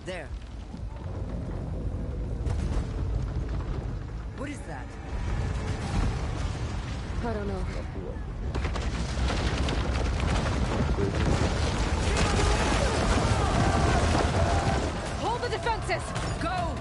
There. What is that? I don't know. Hold the defenses! Go!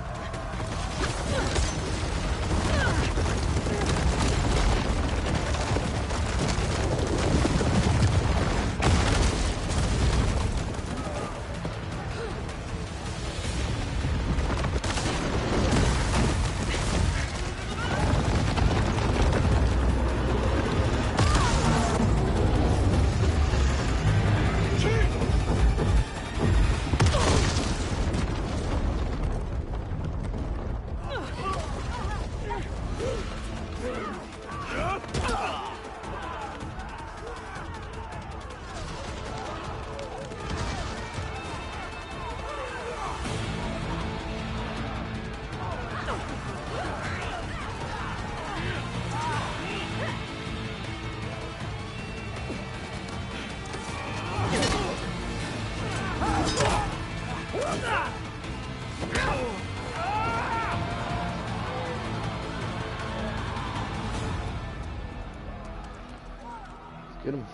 Get him.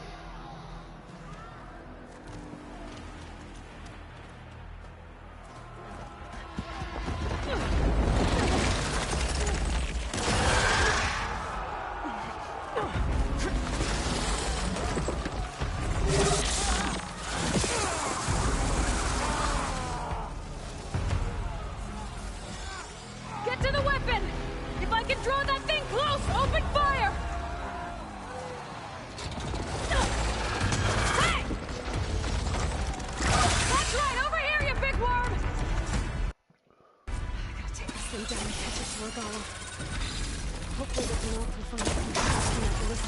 Get to the weapon! If I can draw that thing close, open fire! Hey! That's right, over here, you big worm! I gotta take this thing down and catch it to our golem. Hopefully they can also find some traction at the list.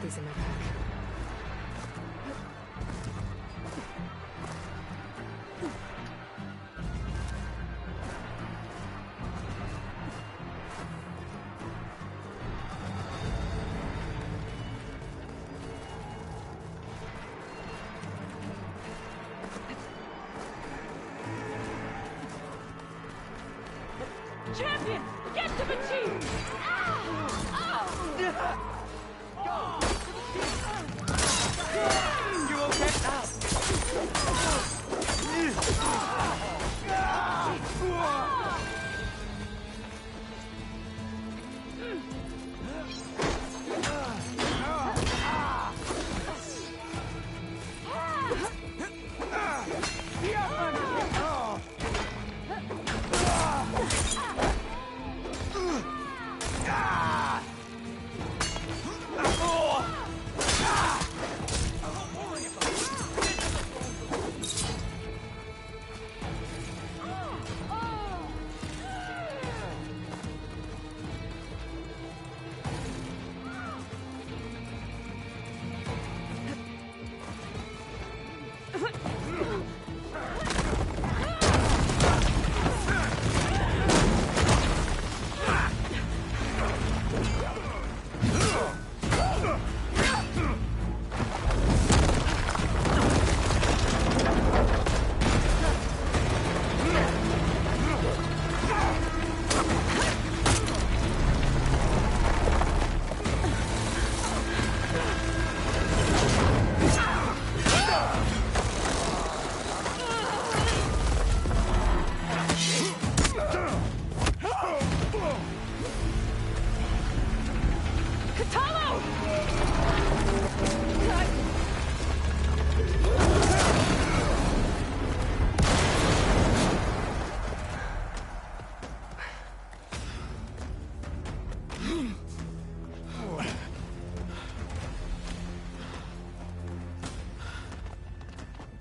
these in my pack. Champion! Get to the team! You okay?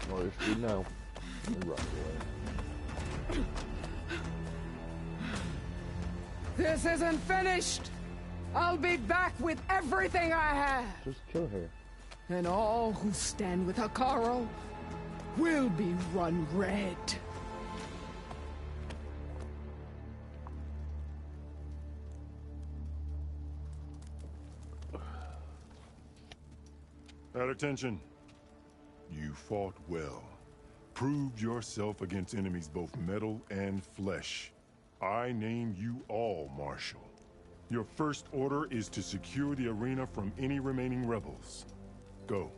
Well, if you know, you're right away. This isn't finished! I'll be back with everything I have! Just kill her. And all who stand with Hikaru will be run red. At attention. You fought well. Proved yourself against enemies both metal and flesh. I name you all Marshal. Your first order is to secure the arena from any remaining rebels. Go.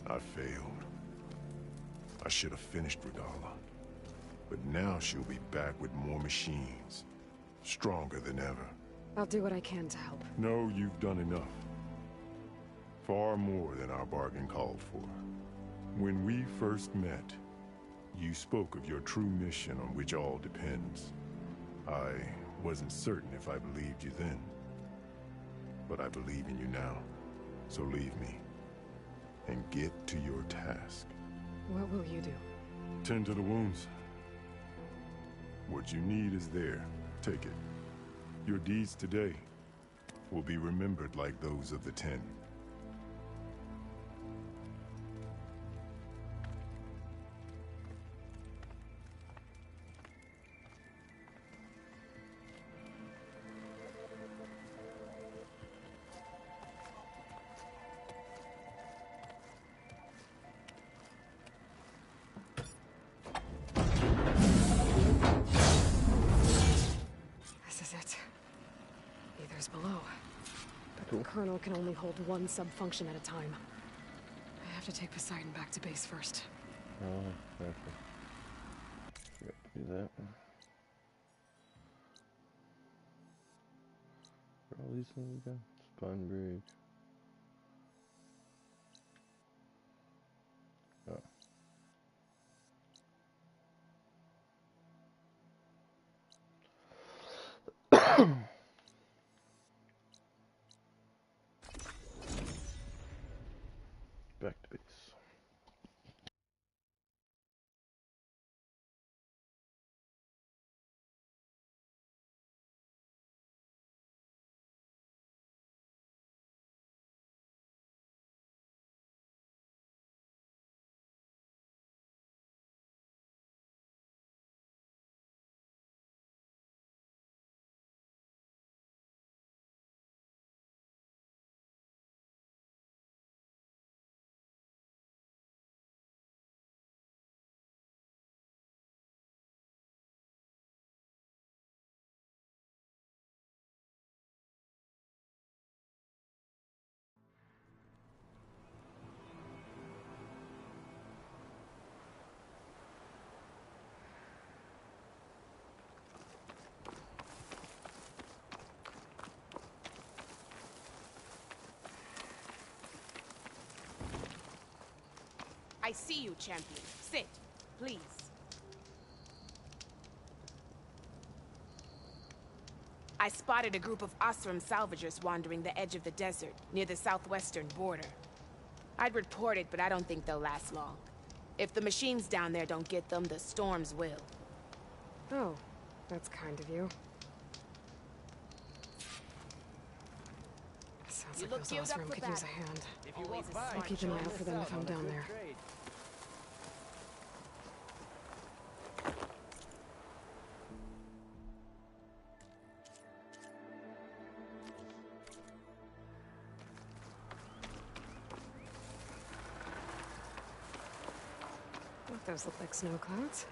I failed. I should have finished Regala. But now she'll be back with more machines. Stronger than ever. I'll do what I can to help. No, you've done enough. Far more than our bargain called for. When we first met, you spoke of your true mission on which all depends. I wasn't certain if I believed you then. But I believe in you now. So leave me. And get to your task. What will you do? Tend to the wounds. What you need is there. Take it. Your deeds today will be remembered like those of the 10. This is it. Ether's below. But Cool. the Colonel can only hold one sub-function at a time. I have to take Poseidon back to base first. Oh, okay. Yep, do that. Where all these things go? Spun bridge. Oh. Back to base. I see you, champion. Sit, please. I spotted a group of Osram salvagers wandering the edge of the desert, near the southwestern border. I'd report it, but I don't think they'll last long. If the machines down there don't get them, the storms will. Oh, that's kind of you. Sounds like those Osram could use a hand. I'll keep an eye out for them if I'm down there. Those look like snow clouds.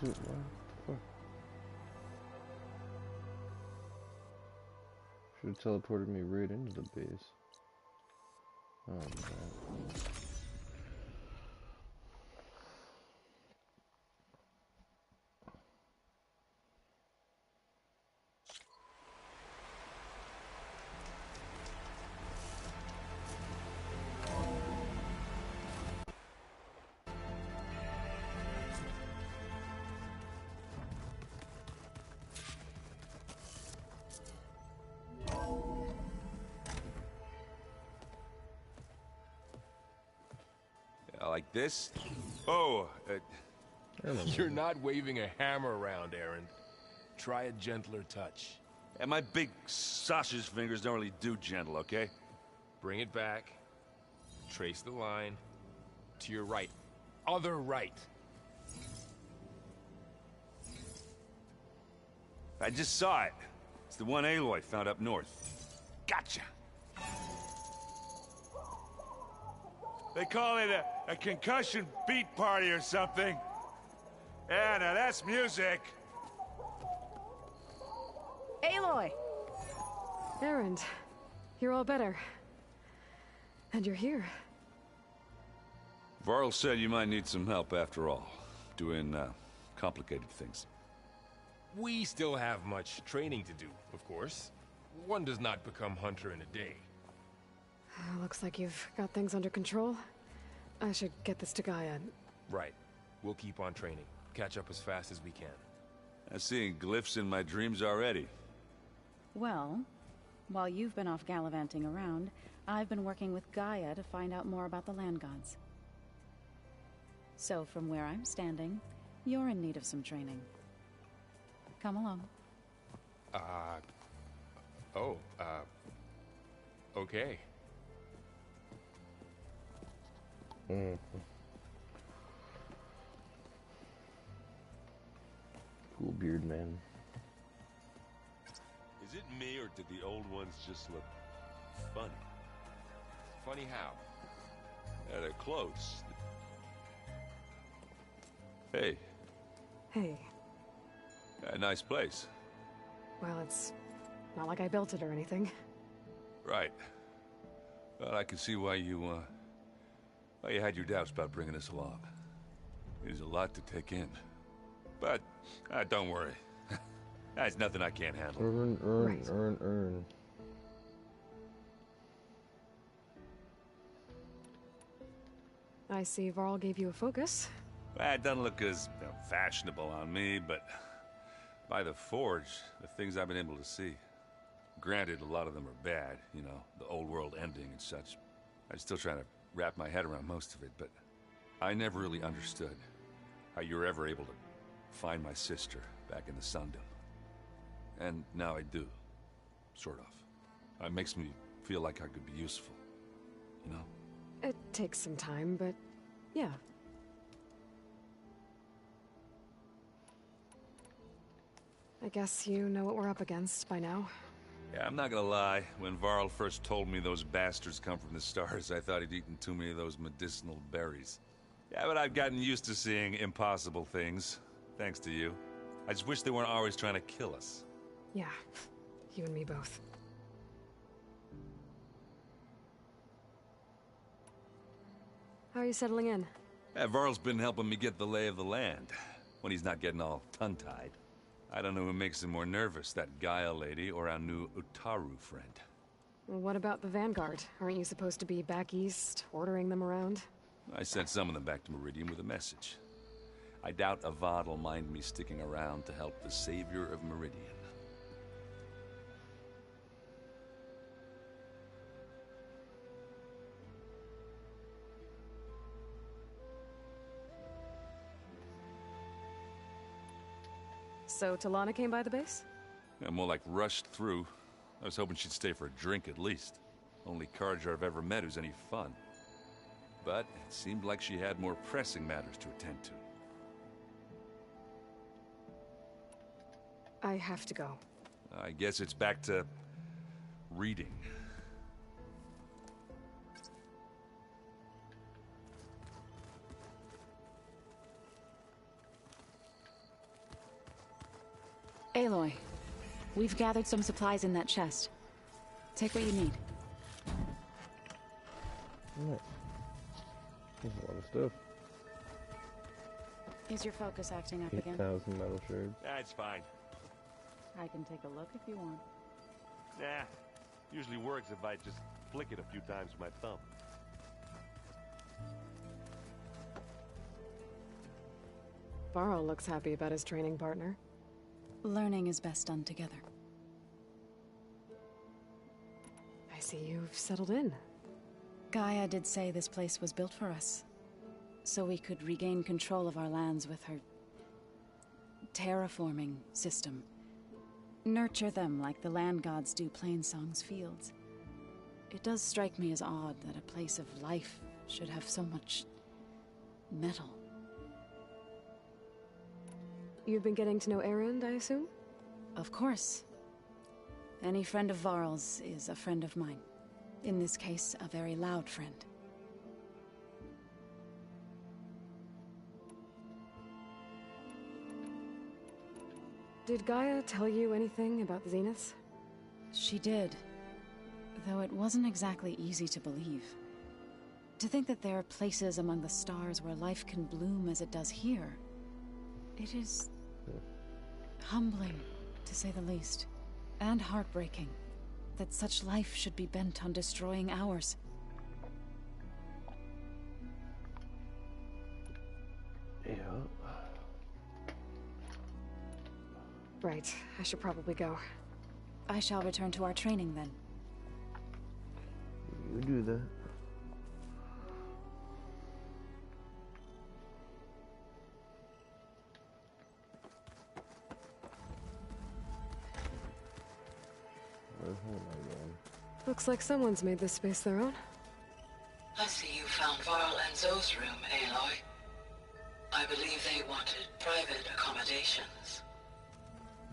Is it what the fuck? Should have teleported me right into the base. Oh man. Like this? Oh, You're not waving a hammer around, Aaron. Try a gentler touch. and my big sausage fingers don't really do gentle, okay? Bring it back. Trace the line. To your right. Other right. I just saw it. It's the one Aloy found up north. Gotcha! They call it a concussion beat party or something. Yeah, now that's music. Aloy! Erend, you're all better. And you're here. Varl said you might need some help after all. Doing, complicated things. We still have much training to do, of course. One does not become hunter in a day. Looks like you've got things under control. I should get this to Gaia. Right. We'll keep on training. Catch up as fast as we can. I'm seeing glyphs in my dreams already. Well, while you've been off gallivanting around, I've been working with Gaia to find out more about the land gods. So from where I'm standing, you're in need of some training. Come along. Okay. Cool beard, man. Is it me, or did the old ones just look funny? Funny how? Yeah, they're close. Hey, Hey, nice place. well, it's not like I built it or anything. Right. Well, I can see why you had your doubts about bringing us along. It is a lot to take in. But, don't worry. That's nothing I can't handle. Right. Earn. I see Varl gave you a focus. Well, it doesn't look as fashionable on me, but by the Forge, the things I've been able to see. Granted, a lot of them are bad, you know, the old world ending and such. I'm still trying to wrap my head around most of it, but I never really understood how you were ever able to find my sister back in the Sundom. And now I do, sort of. It makes me feel like I could be useful, you know? It takes some time, but yeah. I guess you know what we're up against by now. Yeah, I'm not gonna lie. When Varl first told me those bastards come from the stars, I thought he'd eaten too many of those medicinal berries. Yeah, but I've gotten used to seeing impossible things, thanks to you. I just wish they weren't always trying to kill us. Yeah, you and me both. How are you settling in? Yeah, Varl's been helping me get the lay of the land, when he's not getting all tongue-tied. I don't know who makes him more nervous, that Gaia lady or our new Utaru friend. Well, what about the Vanguard? Aren't you supposed to be back east, ordering them around? I sent some of them back to Meridian with a message. I doubt Avad will mind me sticking around to help the savior of Meridian. So Talana came by the base? Yeah, more like rushed through. I was hoping she'd stay for a drink at least. Only Carja I've ever met who's any fun. But it seemed like she had more pressing matters to attend to. I have to go. I guess it's back to reading. Aloy, we've gathered some supplies in that chest. Take what you need. Nice. There's a lot of stuff. Is your focus acting up again? 8,000 metal shards. That's fine. I can take a look if you want. Nah, usually works if I just flick it a few times with my thumb. Varl looks happy about his training partner. Learning is best done together. I see you've settled in. Gaia did say this place was built for us, so we could regain control of our lands with her terraforming system. Nurture them like the land gods do Plainsong's fields. It does strike me as odd that a place of life should have so much metal. You've been getting to know Erend, I assume? Of course. Any friend of Varl's is a friend of mine. In this case, a very loud friend. Did Gaia tell you anything about the Zeniths? She did. Though it wasn't exactly easy to believe. To think that there are places among the stars where life can bloom as it does here. It is humbling, to say the least. And heartbreaking that such life should be bent on destroying ours. Yeah. Right, I should probably go. I shall return to our training then. You do that. Where the hell am I going? Looks like someone's made this space their own. I see you found Varl and Zoe's room, Aloy. I believe they wanted private accommodations.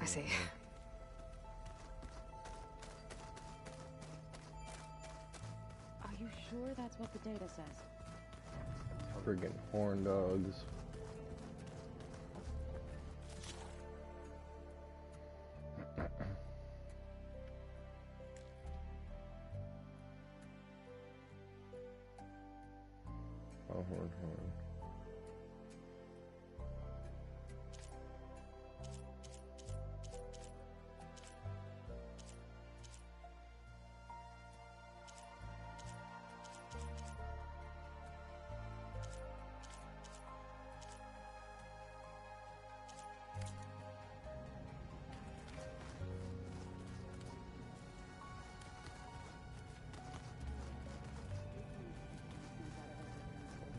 I see. Are you sure that's what the data says? Friggin' horn dogs. Oh, horn.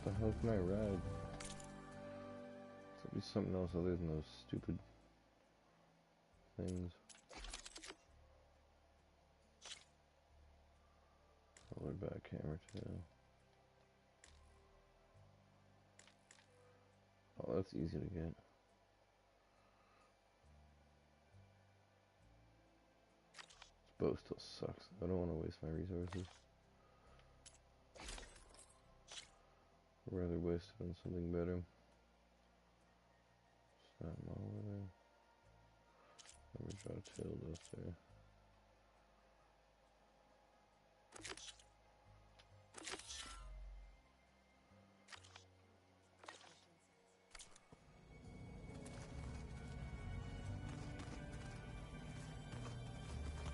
What the hell can I ride? There'll be something else other than those stupid things. Lower back camera too. Oh, that's easy to get. This bow still sucks. I don't want to waste my resources. I'd rather waste it on something better. Snap them all over there. Let me draw a tail dust there.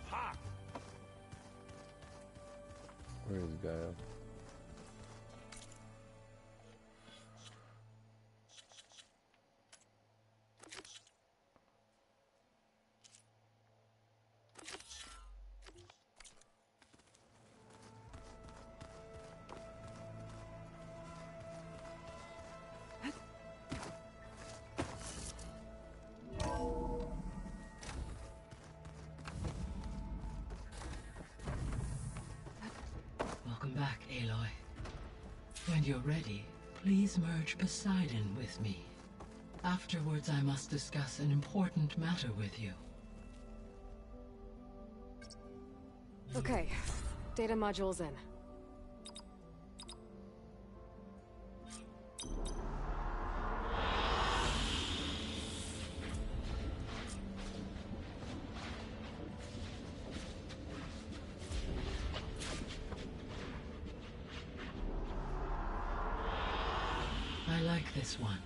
Ha! Where is Gaia? Welcome back, Aloy. When you're ready, please merge Poseidon with me. Afterwards, I must discuss an important matter with you. Okay, data module's in. I like this one.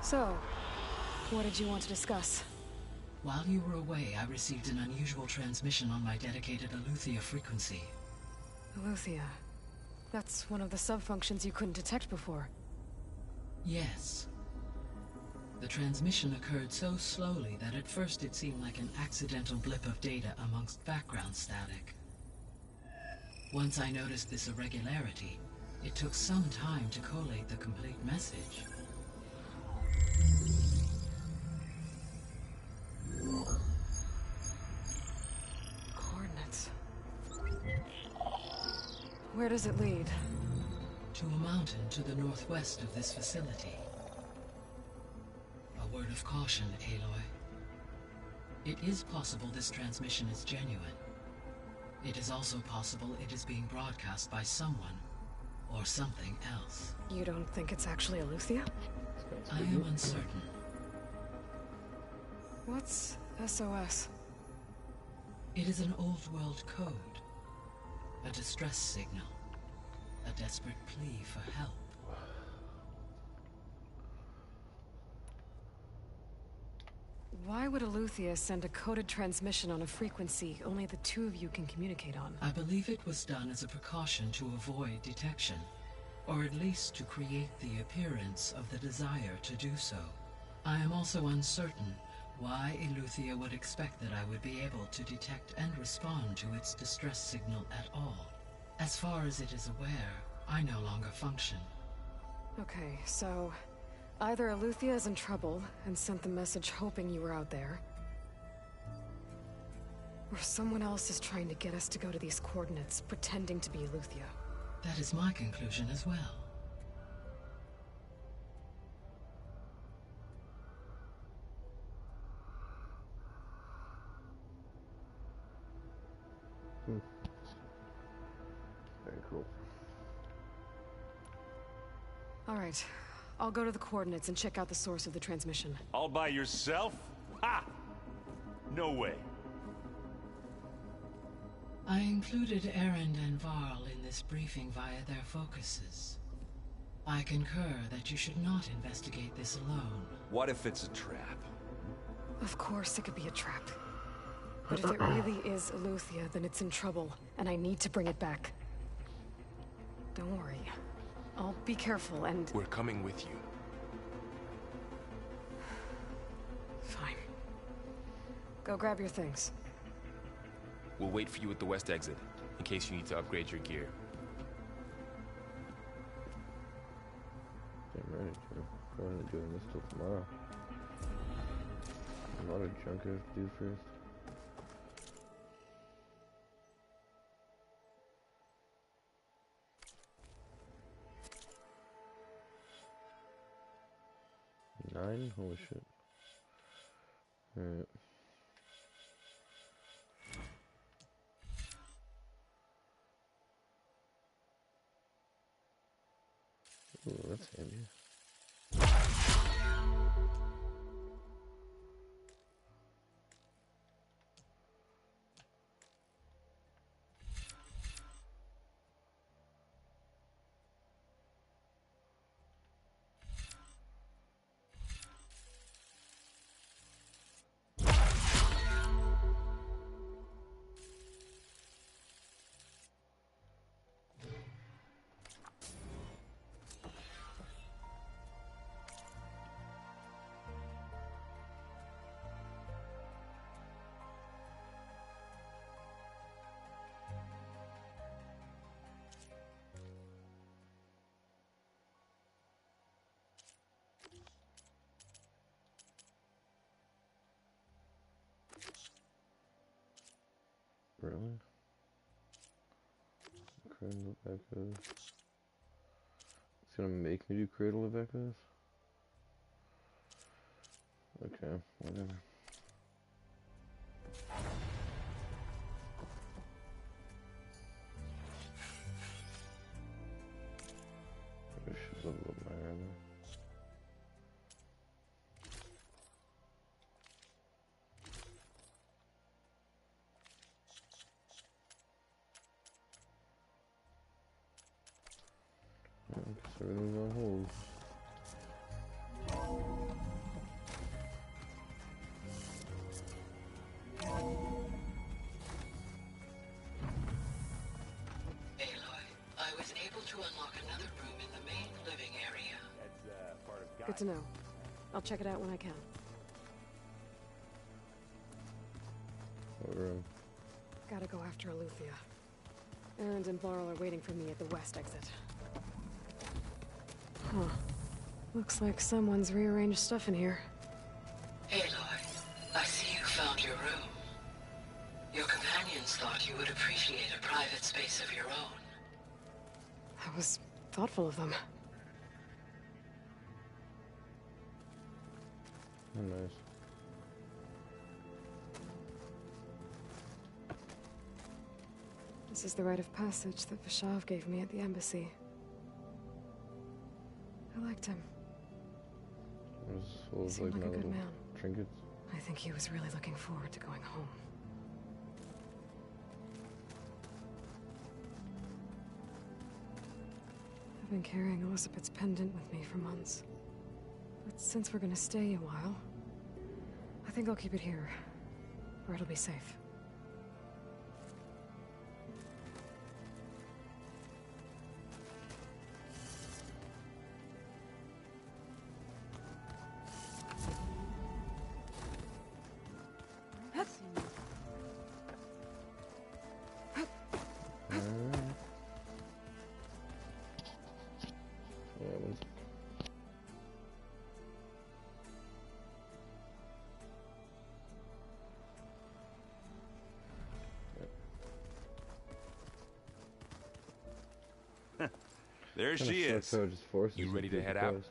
So, what did you want to discuss? While you were away, I received an unusual transmission on my dedicated Aletheia frequency. Aletheia. That's one of the sub-functions you couldn't detect before. Yes. The transmission occurred so slowly that at first it seemed like an accidental blip of data amongst background static. Once I noticed this irregularity, it took some time to collate the complete message. Coordinates. Where does it lead? To a mountain to the northwest of this facility. A word of caution, Aloy. It is possible this transmission is genuine. It is also possible it is being broadcast by someone or something else. You don't think it's actually Aletheia? I am uncertain. What's SOS? It is an old world code. A distress signal. A desperate plea for help. Why would Aletheia send a coded transmission on a frequency only the two of you can communicate on? I believe it was done as a precaution to avoid detection, or at least to create the appearance of the desire to do so. I am also uncertain why Aletheia would expect that I would be able to detect and respond to its distress signal at all. As far as it is aware, I no longer function. Okay, so either Aletheia is in trouble and sent the message hoping you were out there, or someone else is trying to get us to go to these coordinates, pretending to be Aletheia. That is my conclusion as well. Very cool. All right, I'll go to the coordinates and check out the source of the transmission. All by yourself? Ha! No way. I included Erend and Varl in this briefing via their focuses. I concur that you should not investigate this alone. What if it's a trap? Of course it could be a trap. But if it really is Aletheia, then it's in trouble, and I need to bring it back. Don't worry. I'll be careful and... We're coming with you. Fine. Go grab your things. We'll wait for you at the west exit, in case you need to upgrade your gear. Damn right, Joe. Probably not doing this till tomorrow. A lot of junk I have to do first. Nine? Holy shit. Alright. Ooh, that's handy. Really? Cradle of Echoes. It's gonna make me do Cradle of Echoes? Okay, whatever. I should level up my armor. So everything's on hold. Aloy, I was able to unlock another room in the main living area. That's part of Good to know. I'll check it out when I can. What room? Gotta go after Eleuthia. Erend and Varl are waiting for me at the west exit. Huh. Looks like someone's rearranged stuff in here. Aloy, I see you found your room. Your companions thought you would appreciate a private space of your own. That was thoughtful of them. Oh, nice. This is the rite of passage that Vashav gave me at the embassy. I liked him. It was full of Seemed like like a my good little man. trinkets. I think he was really looking forward to going home. I've been carrying Elizabeth's pendant with me for months. But since we're gonna stay a while, I think I'll keep it here, where it'll be safe. There she is. You ready to head out?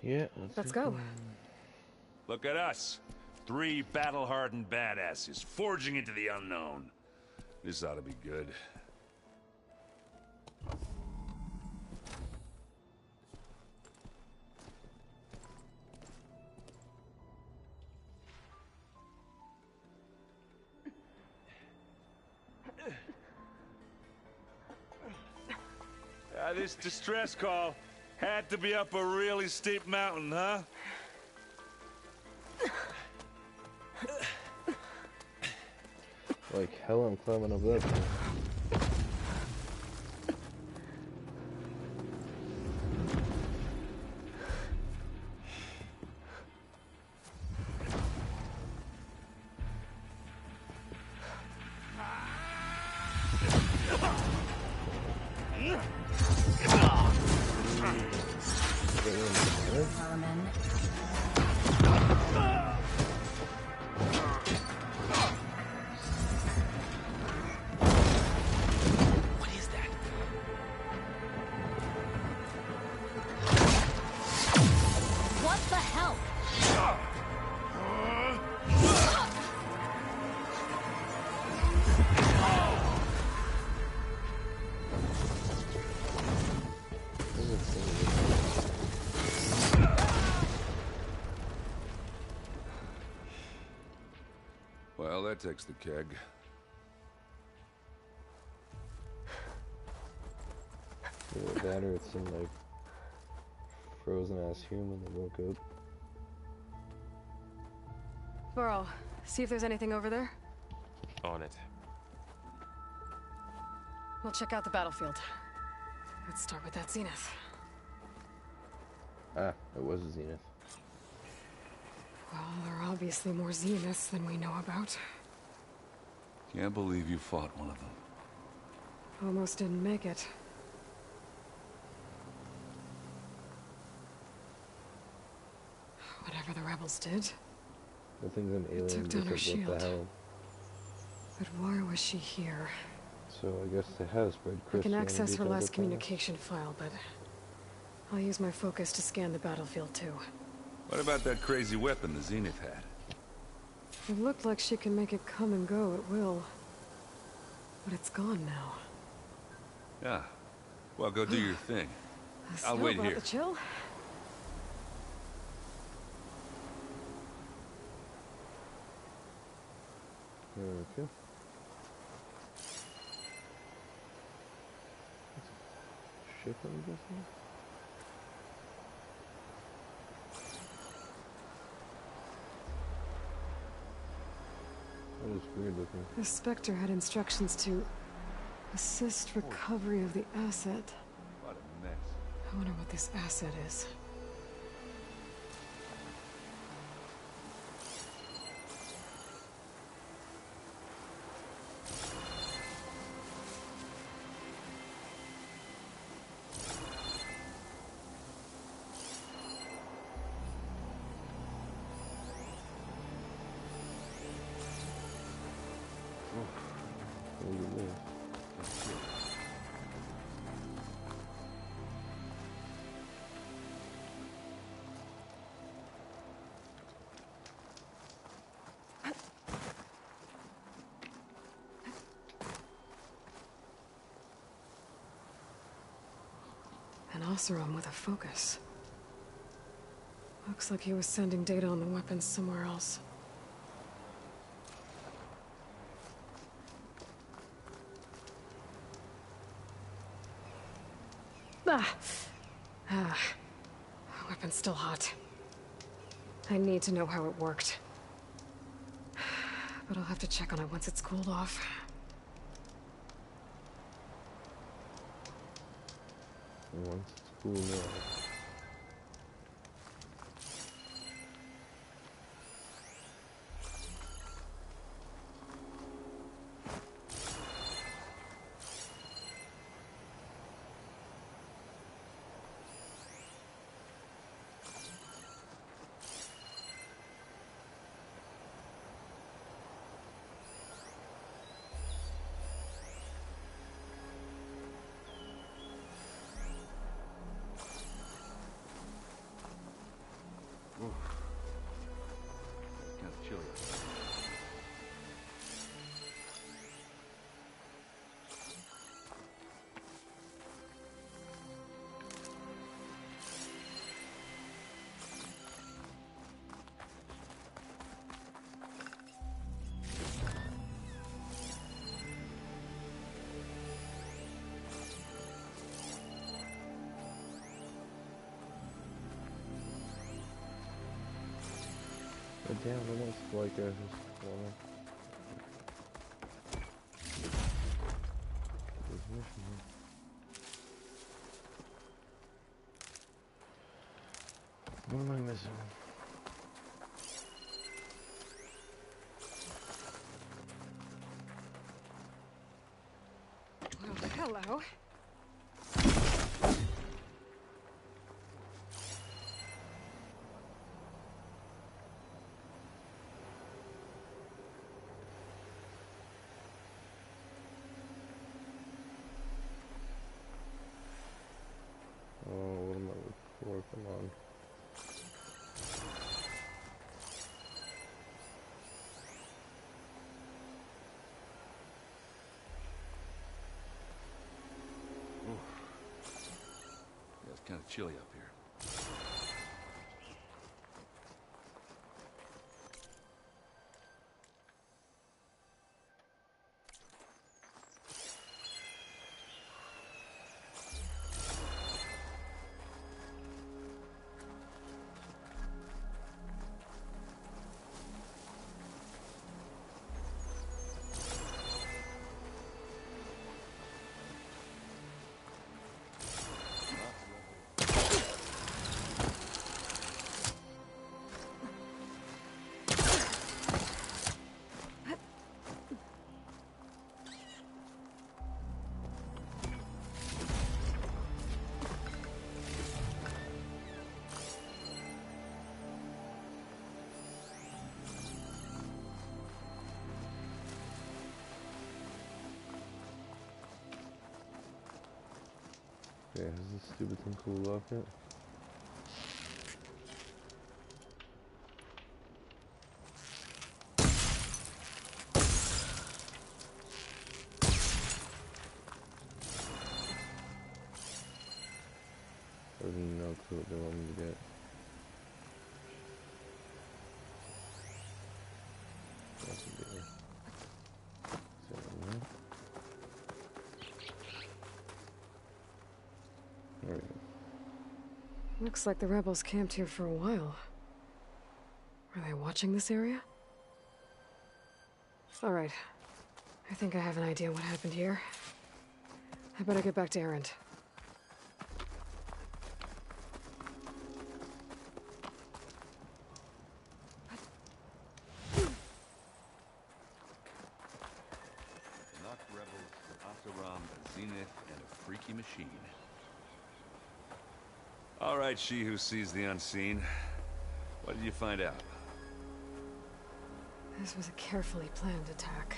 Yeah, Let's go. Look at us. 3 battle-hardened badasses forging into the unknown. This ought to be good. This distress call had to be up a really steep mountain, huh? Like hell, I'm climbing up that thing. Well, that takes the keg. Either that or it's some like frozen ass human that woke up. Burl, see if there's anything over there. On it. We'll check out the battlefield. Let's start with that zenith. Ah, it was a zenith. Well, there are obviously more zeniths than we know about. Can't believe you fought one of them. Almost didn't make it. Whatever the rebels did, I think an alien took down her just like, what the shield. hell? But why was she here? So I guess they have spread I Christianity. can access her to last other communication file, but I'll use my focus to scan the battlefield too. What about that crazy weapon the Zenith had? It looked like she can make it come and go at will. But it's gone now. Yeah. Well, go do your thing. I'll Still wait about here. the chill? Okay. Ship, I'm guessing? That is weird looking. The Spectre had instructions to assist recovery of the asset. What a mess. I wonder what this asset is. Look at this. An Oseram with a focus. Looks like he was sending data on the weapons somewhere else. Weapon's still hot. I need to know how it worked. But I'll have to check on it once it's cooled off. Once it's cool now. It's kind of chilly. But damn, I almost like this woman. This mission. What am I missing? Well, hello. Oh, what am I working on? Yeah, it's kind of chilly up here. Okay, has this stupid thing cooled off yet? I have no clue what they want me to get. That's a bit. There we go. Looks like the rebels camped here for a while. Are they watching this area? Alright. I think I have an idea what happened here. I better get back to Erend. Knock rebels, Asaram, a zenith, and a freaky machine. All right, she who sees the unseen. What did you find out? This was a carefully planned attack.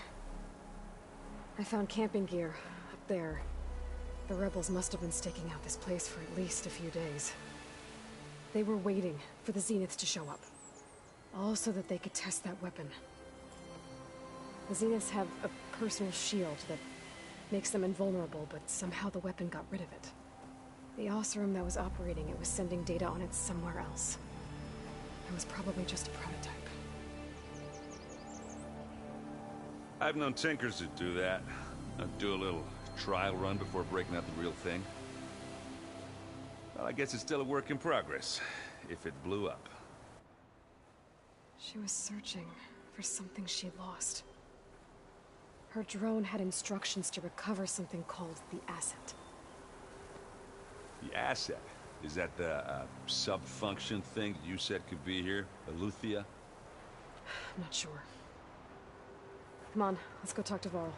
I found camping gear up there. The rebels must have been staking out this place for at least a few days. They were waiting for the zeniths to show up. All so that they could test that weapon. The zeniths have a personal shield that makes them invulnerable, but somehow the weapon got rid of it. The Oseram that was operating it was sending data on it somewhere else. It was probably just a prototype. I've known tinkers who do that. Do a little trial run before breaking out the real thing. Well, I guess it's still a work in progress, if it blew up. She was searching for something she lost. Her drone had instructions to recover something called the asset. The asset? Is that the sub-function thing you said could be here? Eleuthia? I'm not sure. Come on, let's go talk to Varl.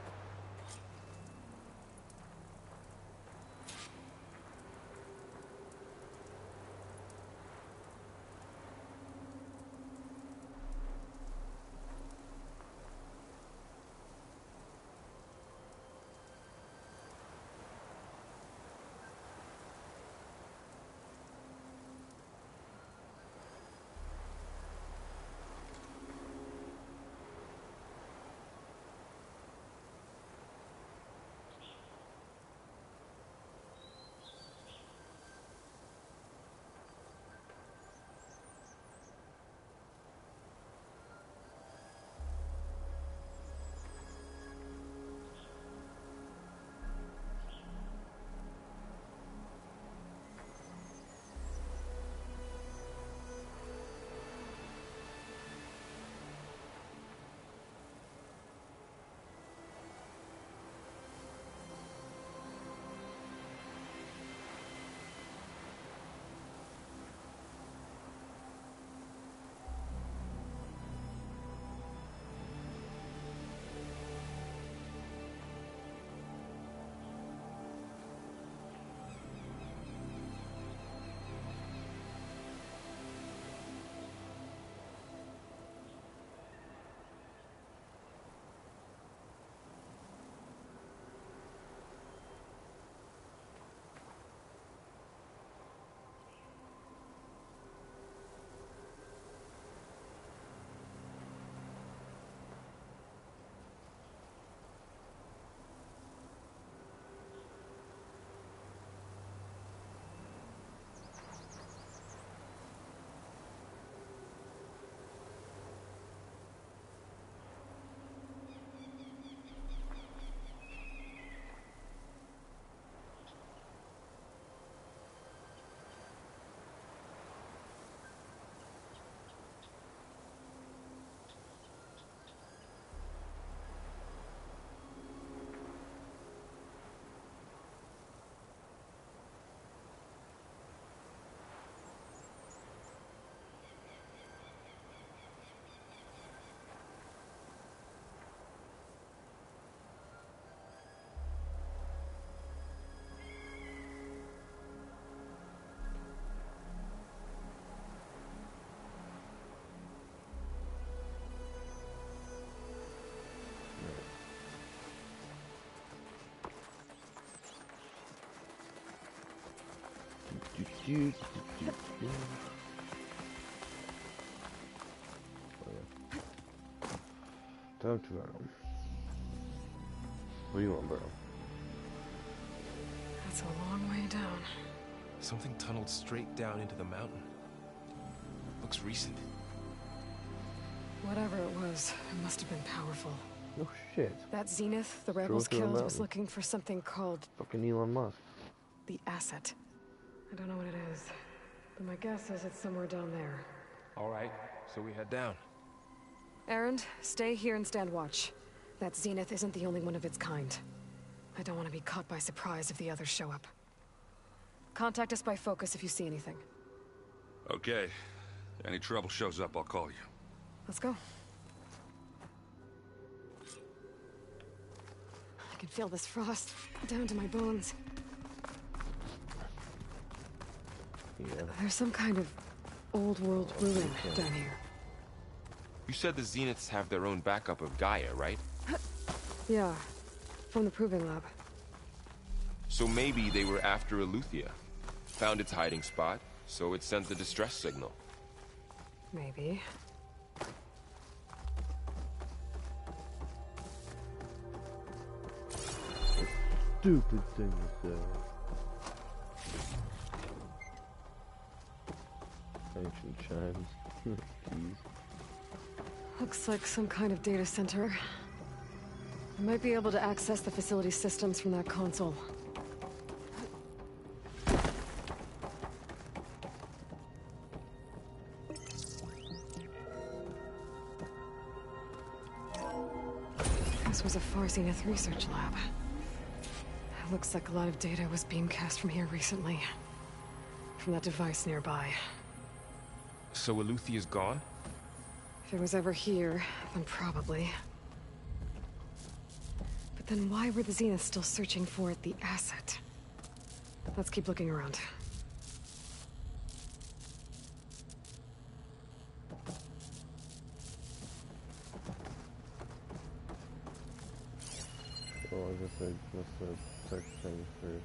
do, do. Talk to him. What do you want, bro? That's a long way down. Something tunneled straight down into the mountain. Looks recent. Whatever it was, it must have been powerful. No shit. That Zenith the rebels through the killed was mountain. looking for something called Fucking Elon Musk. the asset. I don't know what it is, but my guess is it's somewhere down there. All right, so we head down. Erend, stay here and stand watch. That Zenith isn't the only one of its kind. I don't want to be caught by surprise if the others show up. Contact us by focus if you see anything. Okay. Any trouble shows up, I'll call you. Let's go. I can feel this frost down to my bones. Yeah. There's some kind of old world ruin down here. You said the Zeniths have their own backup of Gaia, right? Yeah, from the Proving Lab. So maybe they were after Eleuthia. Found its hiding spot, so it sent the distress signal. Maybe. Stupid thing to say. Ancient chimes. Keys. Looks like some kind of data center. I might be able to access the facility systems from that console. This was a Far Zenith research lab. It looks like a lot of data was beamcast from here recently. From that device nearby. So Eleuthia's gone? If it was ever here, then probably. But then why were the Zeniths still searching for the asset? Let's keep looking around. Well, I guess I must have checked things first.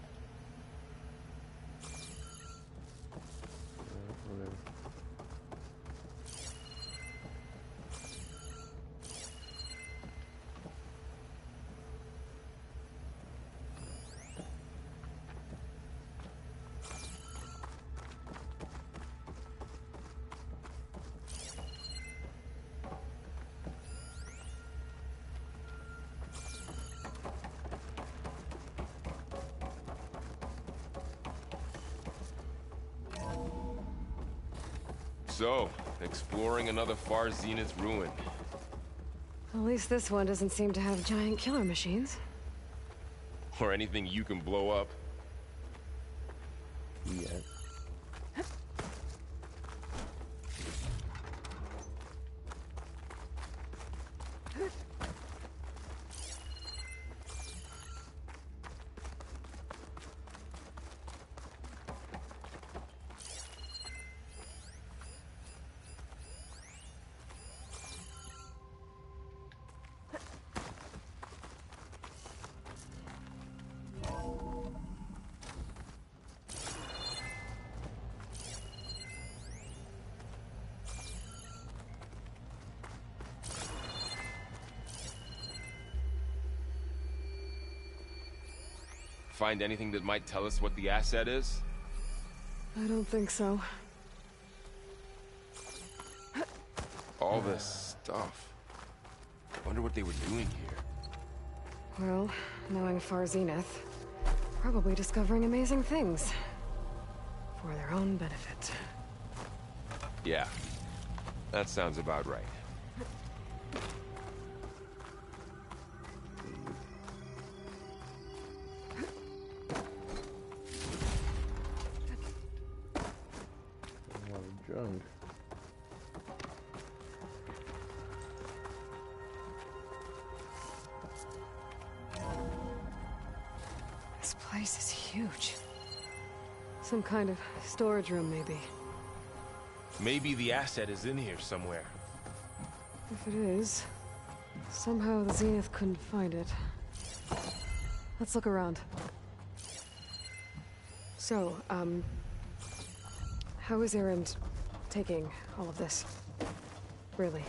Yeah, whatever. So, exploring another Far Zenith ruin. At least this one doesn't seem to have giant killer machines. Or anything you can blow up. Yeah. Find anything that might tell us what the asset is? I don't think so. All this stuff. Wonder what they were doing here. Well, knowing Far Zenith, probably discovering amazing things. For their own benefit. Yeah, that sounds about right. Drunk. This place is huge. Some kind of storage room, maybe. Maybe the asset is in here somewhere. If it is, somehow the Zenith couldn't find it. Let's look around. So, How is Erend taking all of this? Really?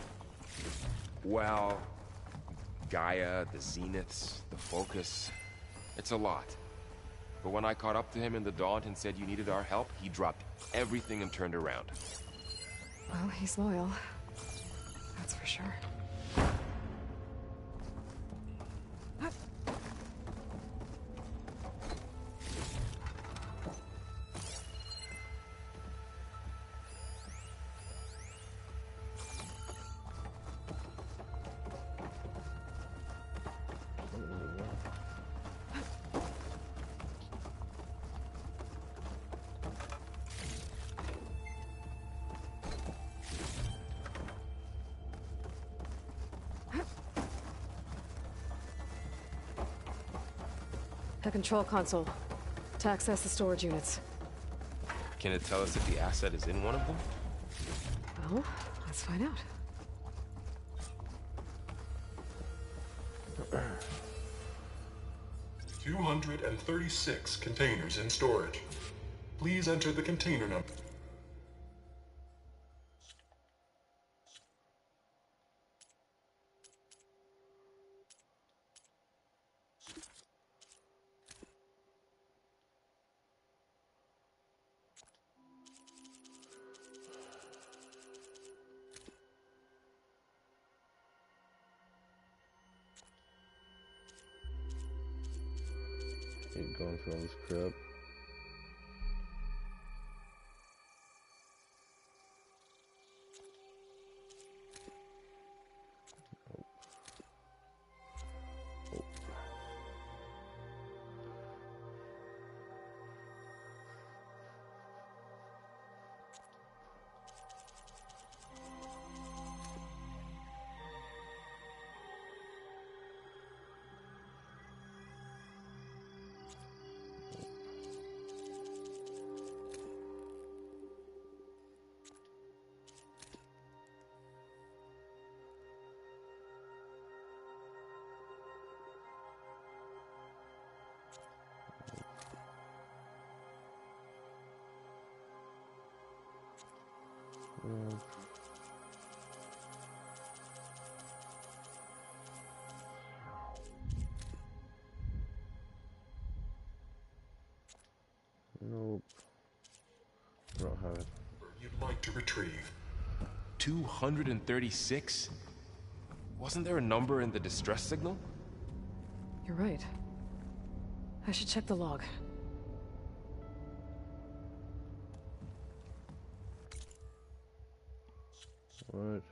Well, Gaia, the Zeniths, the Focus. It's a lot. But when I caught up to him in the Daunt and said you needed our help, he dropped everything and turned around. Well, he's loyal. That's for sure. The control console. To access the storage units. Can it tell us if the asset is in one of them? Well, let's find out. There 236 containers in storage. Please enter the container number. Hate going through all this crap. Nope. I don't have it. You'd like to retrieve. 236? Wasn't there a number in the distress signal? You're right. I should check the log. What?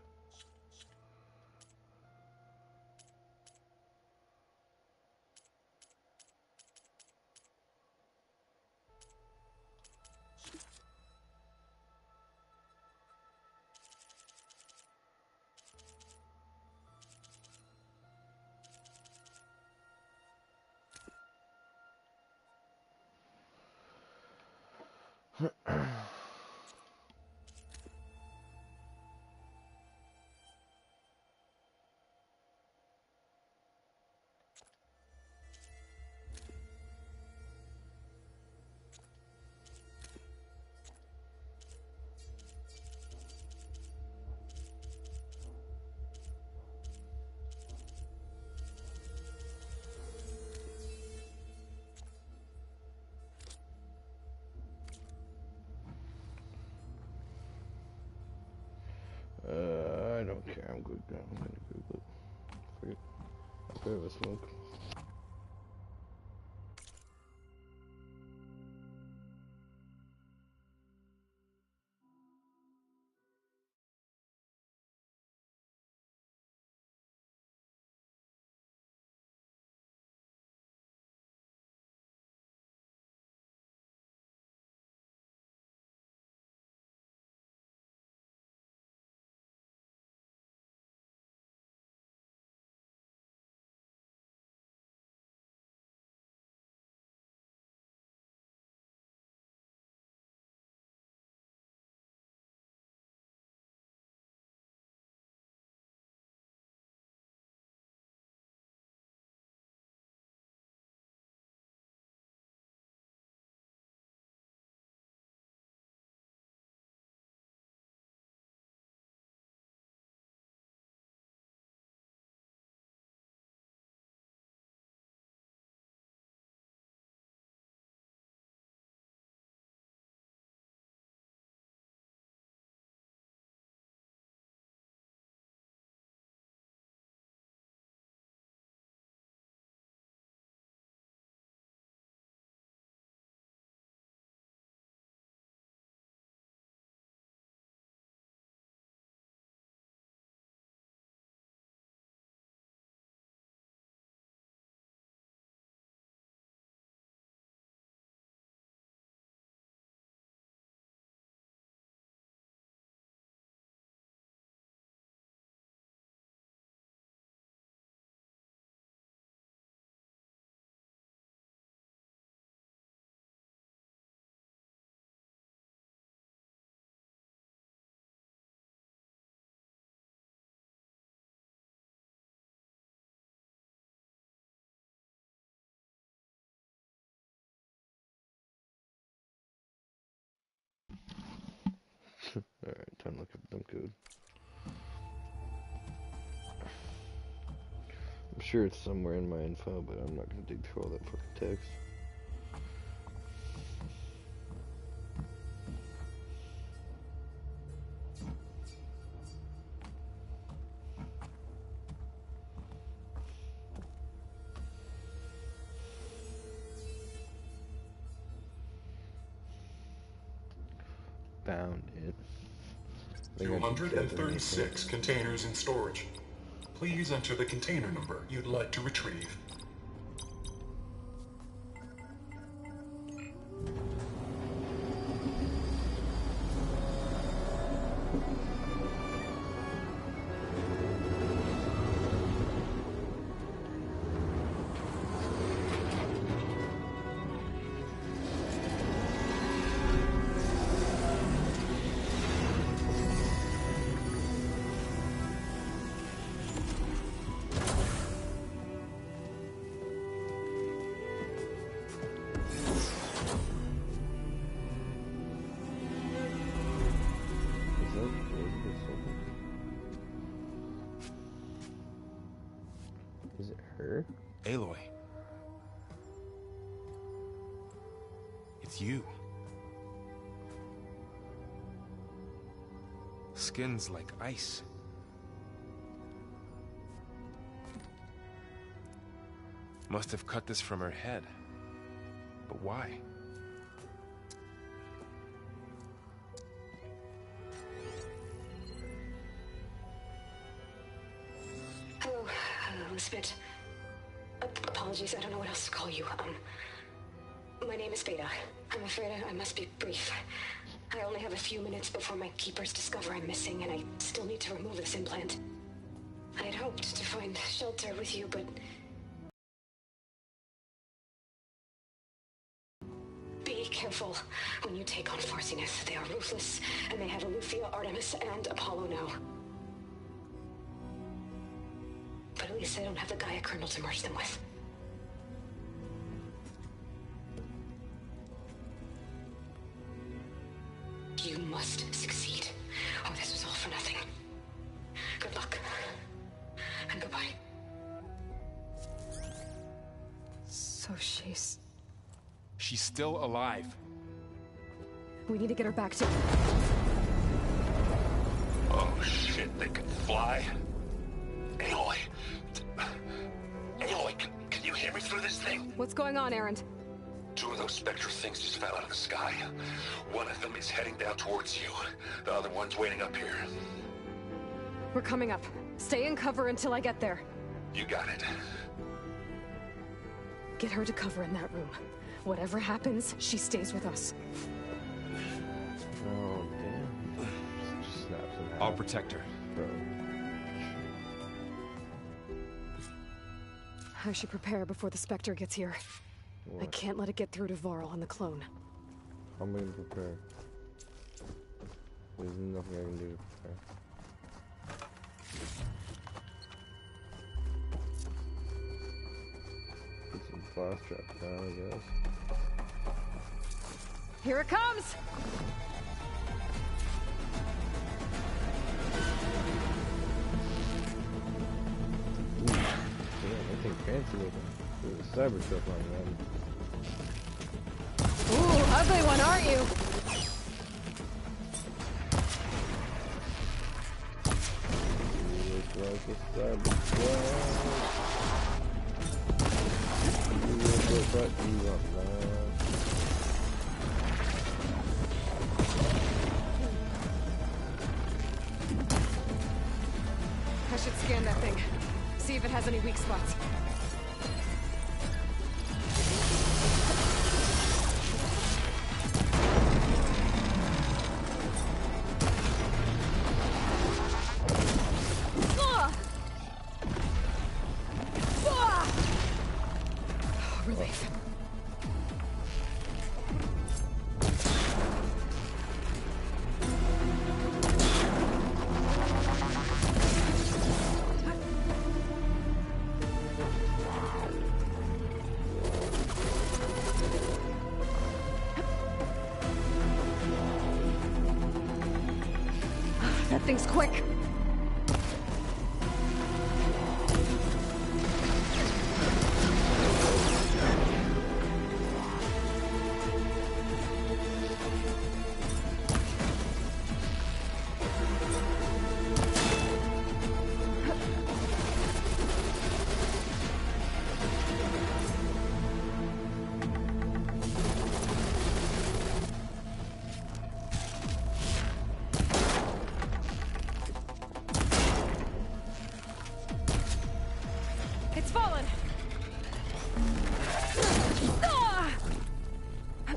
I don't care. I'm good. I'm gonna Google it. Forget. I'll grab a smoke. Alright, time to look up dump code. I'm sure it's somewhere in my info, but I'm not gonna dig through all that fucking text. Found it. 236 containers in storage. Please enter the container number you'd like to retrieve. Is it her? Aloy. It's you. Skin's like ice. Must have cut this from her head. But why? Hello, Spit. Apologies, I don't know what else to call you. My name is Beta. I'm afraid I must be brief. I only have a few minutes before my keepers discover I'm missing, and I still need to remove this implant. I had hoped to find shelter with you, but... Be careful when you take on Farsiness. They are ruthless, and they have Eleuthia, Artemis, and Apollo now. But at least I don't have the Gaia kernel to merge them with. You must succeed, or this was all for nothing. Good luck. And goodbye. So she's still alive. We need to get her back to... Oh shit, they can fly? Aloy! Aloy, can you hear me through this thing? What's going on, Erend? Two of those spectral things just fell out of the sky. One of them is heading down towards you. The other one's waiting up here. We're coming up. Stay in cover until I get there. You got it. Get her to cover in that room. Whatever happens, she stays with us. Oh, damn. Just snaps in half. I'll protect her. Bro. I should prepare before the Spectre gets here. What? I can't let it get through to Varl and the clone. I'm gonna prepare. There's nothing I can do to prepare. Put some flash traps down, I guess. Here it comes! Ooh, damn, that thing fancy looking. There's a cyber truck on them. Ooh, ugly one, aren't you? You look like a cyber truck. You look like you want love. I should scan that thing. See if it has any weak spots. Relief. things quick! It's fallen! Ah! Ah!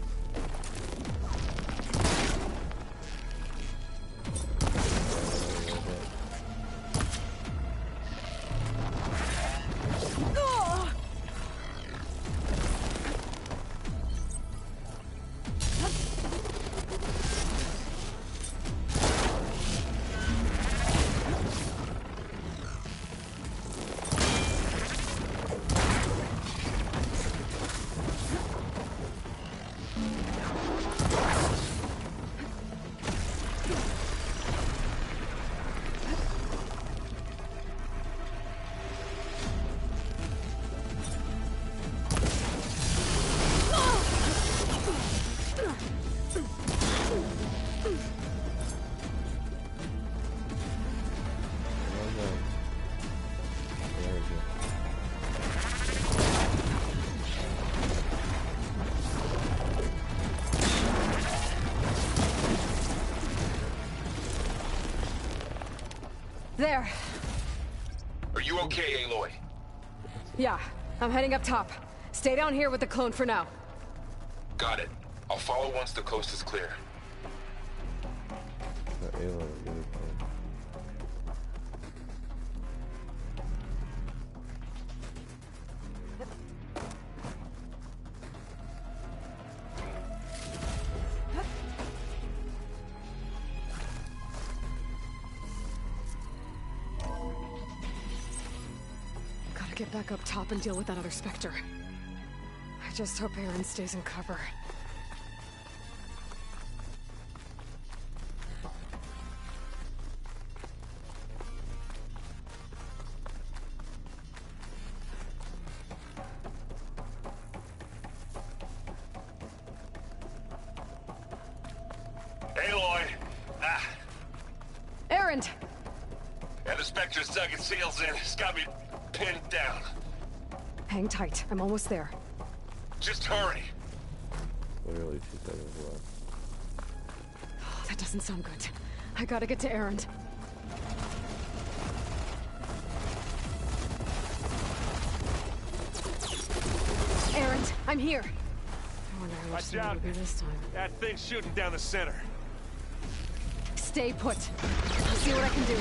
There. Are you okay, Aloy? Yeah, I'm heading up top. Stay down here with the clone for now. Got it. I'll follow once the coast is clear. That Aloy is really cool. Gotta get back up top and deal with that other Spectre. I just hope Aaron stays in cover. Aloy! Ah, Aaron! and the Spectre's dug its heels in. It's got me pinned down. Hang tight, I'm almost there. Just hurry. Literally 2 seconds left. Oh, that doesn't sound good. I gotta get to Aaron. Aaron, I'm here. I wonder how much Watch out. will be this time. That thing's shooting down the center. Stay put. I'll see what I can do.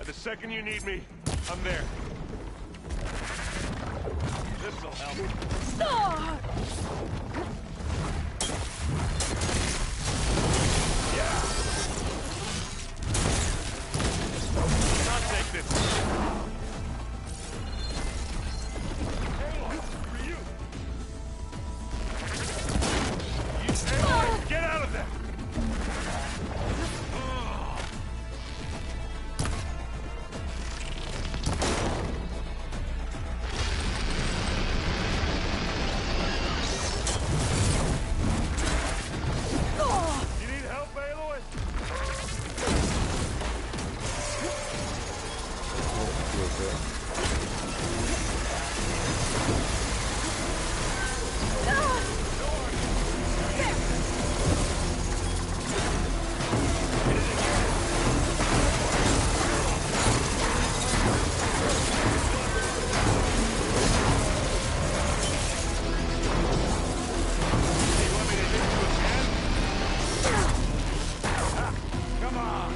At the second you need me, I'm there. This'll help. Ah! I'll take this. Get out of there! You need help, Aloy? Come on!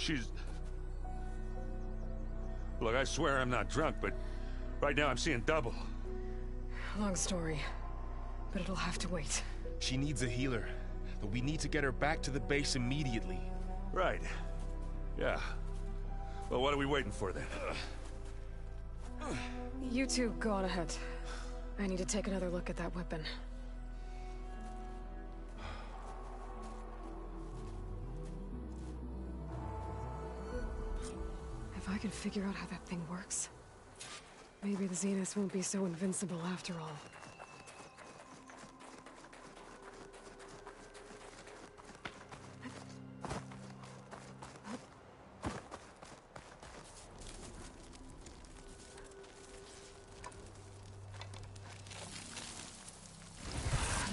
she's... Look, I swear I'm not drunk, but right now I'm seeing double. Long story, but it'll have to wait. She needs a healer, but we need to get her back to the base immediately. Right. Yeah. Well, what are we waiting for then? You two go on ahead. I need to take another look at that weapon. If I can figure out how that thing works, maybe the Zeniths won't be so invincible after all.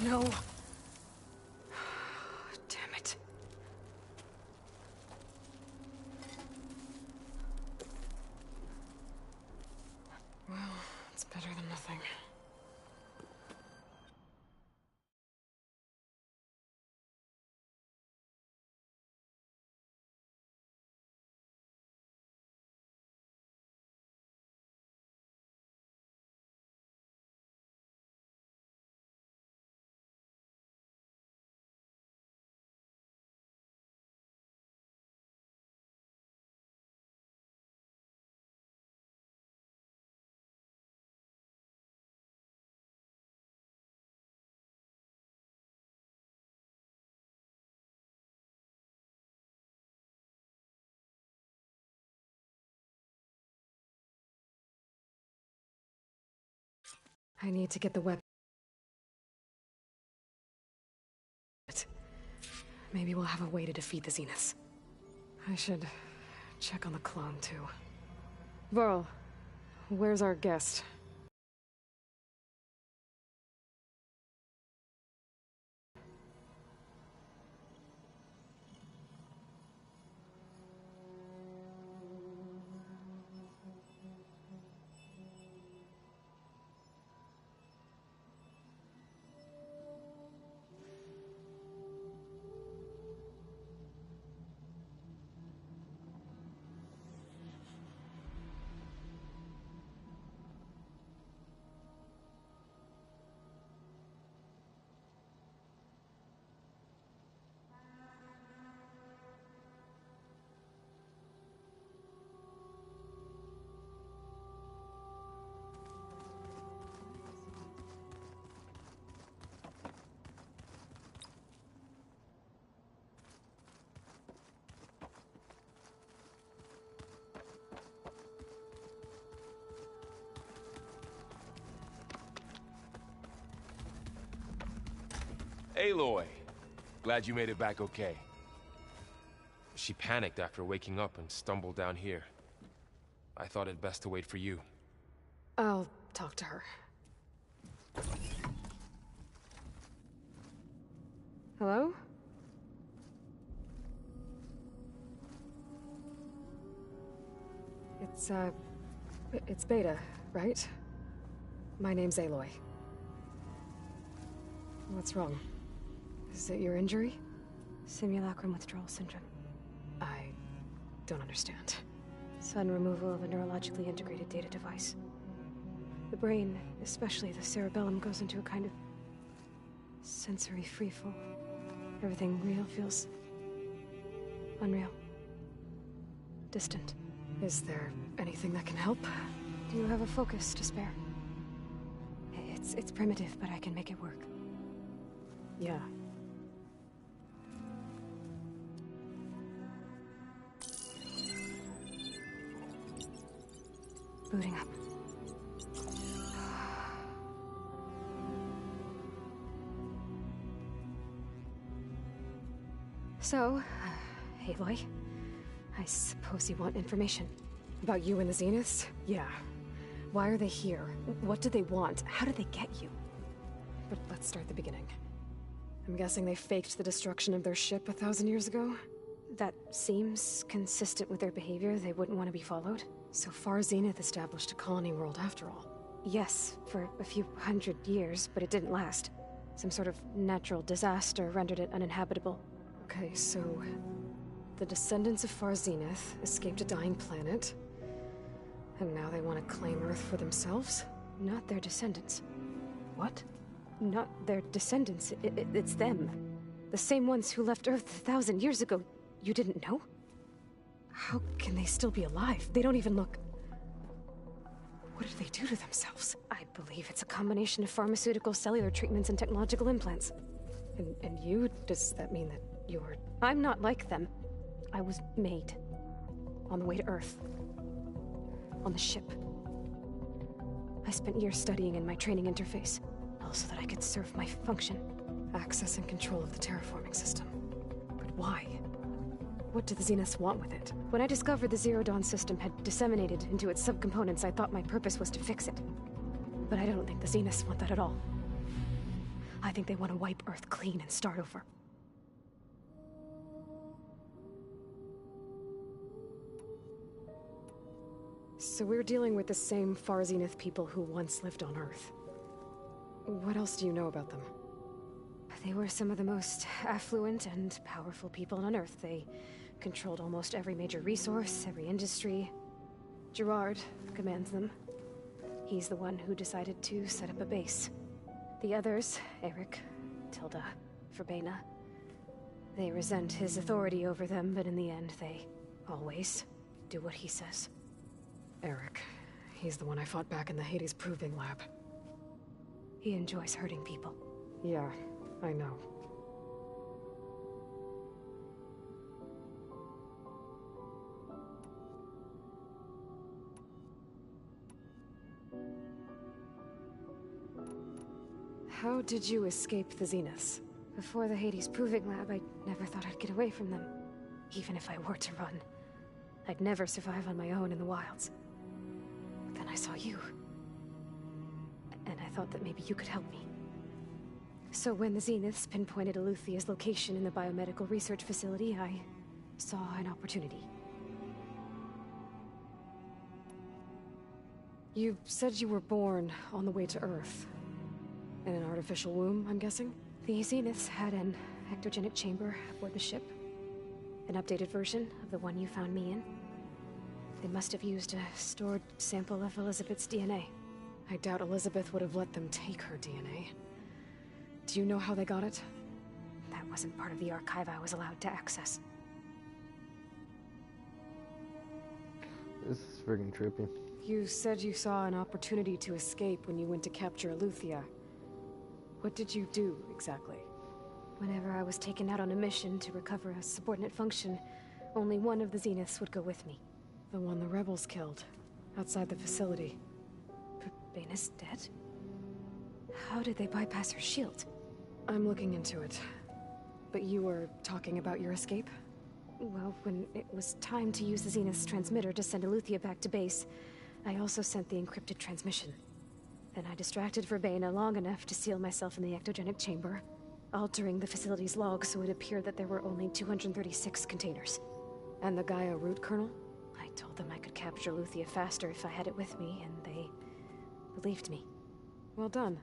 No. Damn it. Well, it's better than nothing. I need to get the weapon. Maybe we'll have a way to defeat the Zeniths. I should check on the clone, too. Varl, where's our guest? Aloy! Glad you made it back okay. She panicked after waking up and stumbled down here. I thought it best to wait for you. I'll talk to her. Hello? It's Beta, right? My name's Aloy. What's wrong? Is it your injury? Simulacrum withdrawal syndrome. I don't understand. Sudden removal of a neurologically integrated data device. The brain, especially the cerebellum, goes into a kind of sensory freefall. Everything real feels unreal. Distant. Is there anything that can help? Do you have a focus to spare? It's primitive, but I can make it work. Yeah. Booting up. So, Aloy, I suppose you want information. About you and the Zeniths? Yeah. Why are they here? What do they want? How did they get you? But let's start at the beginning. I'm guessing they faked the destruction of their ship 1,000 years ago? That seems consistent with their behavior. They wouldn't want to be followed. So far, Zenith established a colony world after all. Yes, for a few hundred years, but it didn't last. Some sort of natural disaster rendered it uninhabitable. Okay, so The descendants of Far Zenith escaped a dying planet, and now they want to claim Earth for themselves? Not their descendants. What? Not their descendants. It's them. The same ones who left Earth 1,000 years ago. You didn't know? How can they still be alive? They don't even look... What did they do to themselves? I believe it's a combination of pharmaceutical, cellular treatments, and technological implants. And you? Does that mean that you're... I'm not like them. I was made. On the way to Earth. On the ship. I spent years studying in my training interface, all so that I could serve my function. Access and control of the terraforming system. But why? What do the Zeniths want with it? When I discovered the Zero Dawn system had disseminated into its subcomponents, I thought my purpose was to fix it. But I don't think the Zeniths want that at all. I think they want to wipe Earth clean and start over. So we're dealing with the same Far Zenith people who once lived on Earth. What else do you know about them? They were some of the most affluent and powerful people on Earth. They controlled almost every major resource, every industry. Gerard commands them. He's the one who decided to set up a base. The others, Eric, Tilda, Verbena, they resent his authority over them, but in the end, they always do what he says. Eric. He's the one I fought back in the Hades Proving Lab. He enjoys hurting people. Yeah, I know. How did you escape the Zeniths? Before the Hades Proving Lab, I never thought I'd get away from them. Even if I were to run. I'd never survive on my own in the wilds. But then I saw you. And I thought that maybe you could help me. So when the Zeniths pinpointed Eluthia's location in the biomedical research facility, I saw an opportunity. You said you were born on the way to Earth. In an artificial womb, I'm guessing? The Zeniths had an ectogenic chamber aboard the ship. An updated version of the one you found me in. They must have used a stored sample of Elizabeth's DNA. I doubt Elizabeth would have let them take her DNA. Do you know how they got it? That wasn't part of the archive I was allowed to access. This is friggin' trippy. You said you saw an opportunity to escape when you went to capture Eluthia. What did you do, exactly? Whenever I was taken out on a mission to recover a subordinate function, only one of the Zeniths would go with me. The one the rebels killed, outside the facility. Baina's dead? How did they bypass her shield? I'm looking into it. But you were talking about your escape? Well, when it was time to use the Zenith's transmitter to send Eluthia back to base, I also sent the encrypted transmission. Then I distracted Verbena long enough to seal myself in the ectogenic chamber, altering the facility's log so it appeared that there were only 236 containers. And the Gaia root kernel? I told them I could capture Eluthia faster if I had it with me, and they believed me. Well done.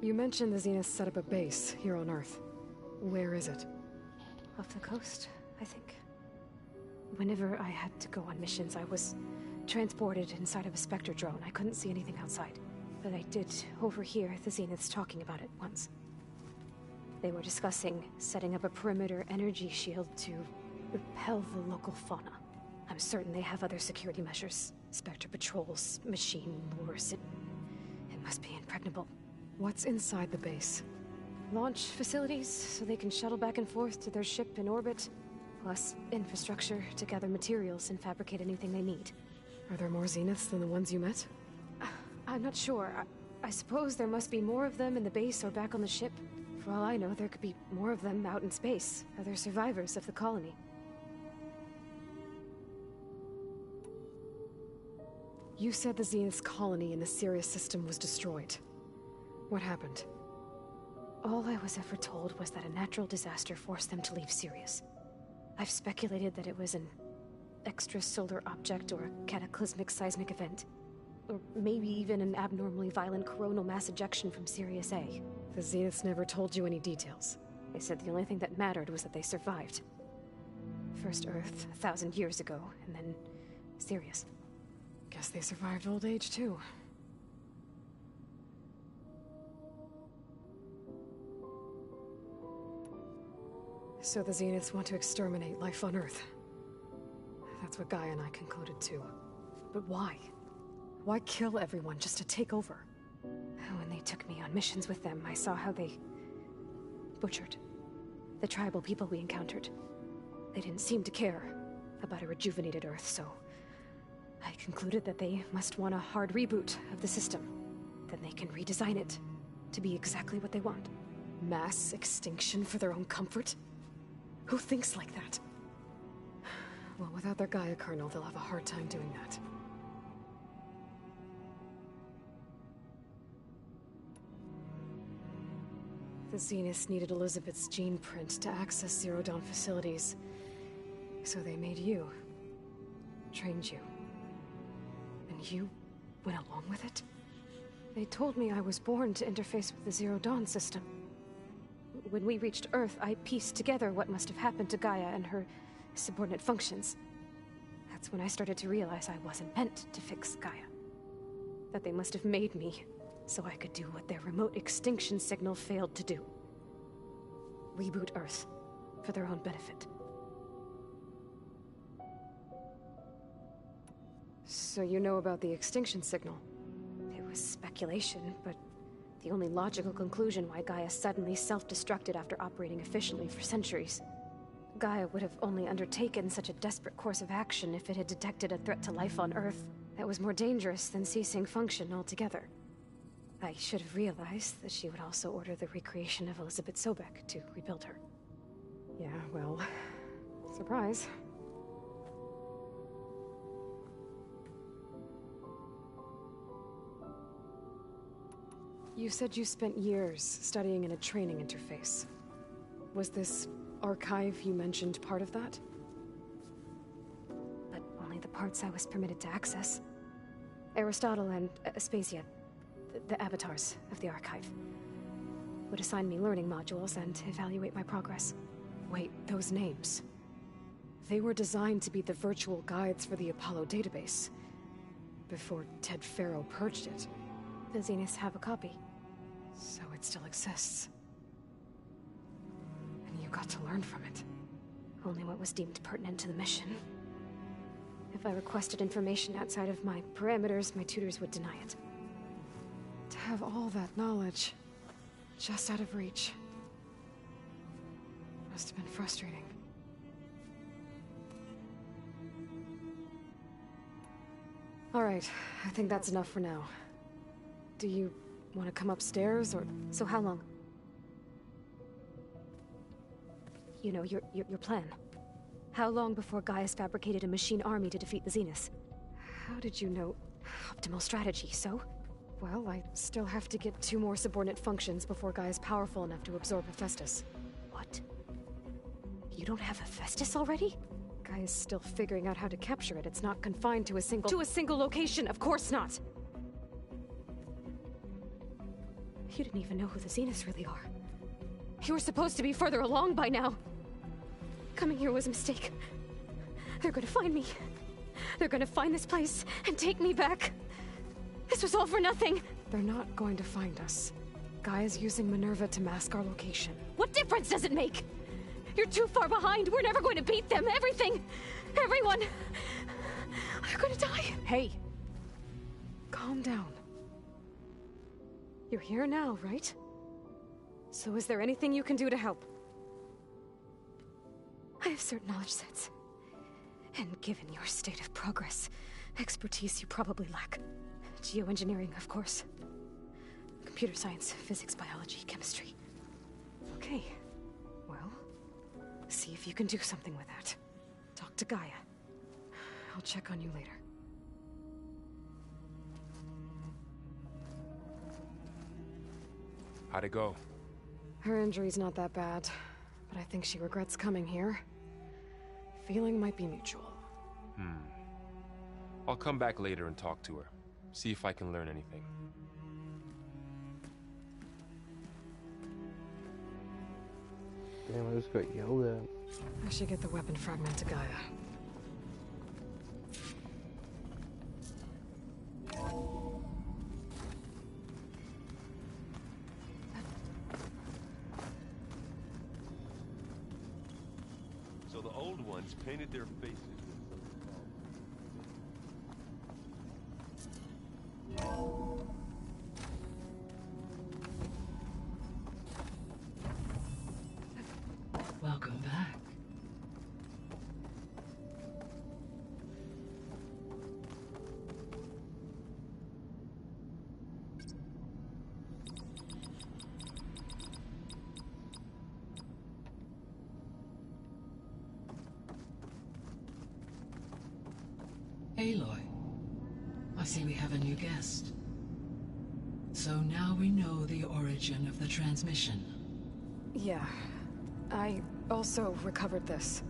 You mentioned the Zeniths set up a base here on Earth. Where is it? Off the coast, I think. Whenever I had to go on missions, I was transported inside of a Spectre drone. I couldn't see anything outside. But I did overhear the Zeniths talking about it once. They were discussing setting up a perimeter energy shield to repel the local fauna. I'm certain they have other security measures. Spectre patrols, machine lures. It must be impregnable. What's inside the base? Launch facilities, so they can shuttle back and forth to their ship in orbit. Plus infrastructure to gather materials and fabricate anything they need. Are there more Zeniths than the ones you met? I'm not sure. I suppose there must be more of them in the base or back on the ship. For all I know, there could be more of them out in space. Other survivors of the colony. You said the Zenith's colony in the Sirius system was destroyed. What happened? All I was ever told was that a natural disaster forced them to leave Sirius. I've speculated that it was an extrasolar object or a cataclysmic seismic event. Or maybe even an abnormally violent coronal mass ejection from Sirius A. The Zeniths never told you any details. They said the only thing that mattered was that they survived. First Earth, 1,000 years ago, and then Sirius. Guess they survived old age, too. So the Zeniths want to exterminate life on Earth. That's what Gaia and I concluded, too. But why? Why kill everyone just to take over? When they took me on missions with them, I saw how they butchered the tribal people we encountered. They didn't seem to care about a rejuvenated Earth, so I concluded that they must want a hard reboot of the system. Then they can redesign it to be exactly what they want. Mass extinction for their own comfort? Who thinks like that? Well, without their Gaia kernel, they'll have a hard time doing that. The Zeniths needed Elizabeth's gene print to access Zero Dawn facilities. So they made you. Trained you. And you went along with it? They told me I was born to interface with the Zero Dawn system. When we reached Earth, I pieced together what must have happened to Gaia and her subordinate functions. That's when I started to realize I wasn't meant to fix Gaia. That they must have made me so I could do what their remote extinction signal failed to do. Reboot Earth for their own benefit. So you know about the extinction signal? It was speculation, but the only logical conclusion why Gaia suddenly self-destructed after operating efficiently for centuries. Gaia would have only undertaken such a desperate course of action if it had detected a threat to life on Earth that was more dangerous than ceasing function altogether. I should have realized that she would also order the recreation of Elizabeth Sobek to rebuild her. Yeah, well, surprise. You said you spent years studying in a training interface. Was this archive you mentioned part of that? But only the parts I was permitted to access. Aristotle and Aspasia, the avatars of the archive, would assign me learning modules and evaluate my progress. Wait, those names. They were designed to be the virtual guides for the Apollo database. Before Ted Faro purged it. The Zeniths have a copy. So it still exists. And you got to learn from it. Only what was deemed pertinent to the mission. If I requested information outside of my parameters, my tutors would deny it. To have all that knowledge, just out of reach. Must have been frustrating. Alright, I think that's enough for now. Do you want to come upstairs, or...? So how long? You know, your plan. How long before Gaia's fabricated a machine army to defeat the Zeniths? How did you know? Optimal strategy, so? Well, I still have to get 2 more subordinate functions before Gaia's powerful enough to absorb Hephaestus. What? You don't have Hephaestus already? Gaia's still figuring out how to capture it. It's not confined to a single... To a single location, of course not! You didn't even know who the Zeniths really are. You were supposed to be further along by now. Coming here was a mistake. They're gonna find me. They're gonna find this place and take me back. This was all for nothing. They're not going to find us. Gaia's using Minerva to mask our location. What difference does it make? You're too far behind. We're never going to beat them. Everything. Everyone. They're gonna die. Hey. Calm down. You're here now, right? So is there anything you can do to help? I have certain knowledge sets. And given your state of progress, expertise you probably lack. Geoengineering, of course. Computer science, physics, biology, chemistry. Okay. Well, see if you can do something with that. Talk to Gaia. I'll check on you later. How'd it go? Her injury's not that bad, but I think she regrets coming here. Feeling might be mutual. I'll come back later and talk to her. See if I can learn anything. Damn, I just got yelled at. I should get the weapon fragment to Gaia. So the old ones painted their faces with some... Welcome back. Aloy, I see we have a new guest. So now we know the origin of the transmission. Yeah. I also recovered this.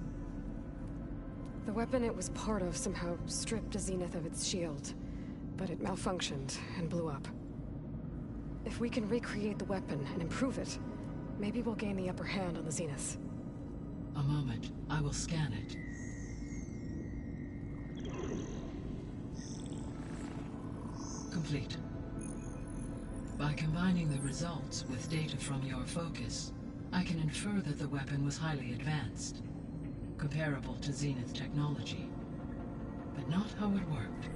The weapon it was part of somehow stripped Zenith of its shield, but it malfunctioned and blew up. If we can recreate the weapon and improve it, maybe we'll gain the upper hand on the Zeniths. A moment, I will scan it. Complete. By combining the results with data from your focus, I can infer that the weapon was highly advanced, comparable to Zenith technology, but not how it worked.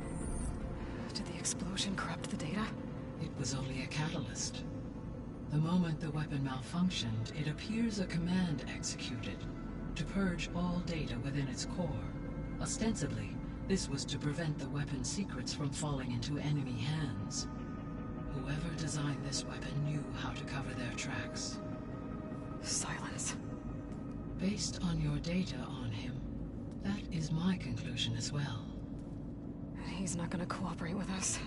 Did the explosion corrupt the data? It was only a catalyst. The moment the weapon malfunctioned, it appears a command executed to purge all data within its core. Ostensibly, this was to prevent the weapon's secrets from falling into enemy hands. Whoever designed this weapon knew how to cover their tracks. Silence. Based on your data on him, that is my conclusion as well. He's not gonna cooperate with us.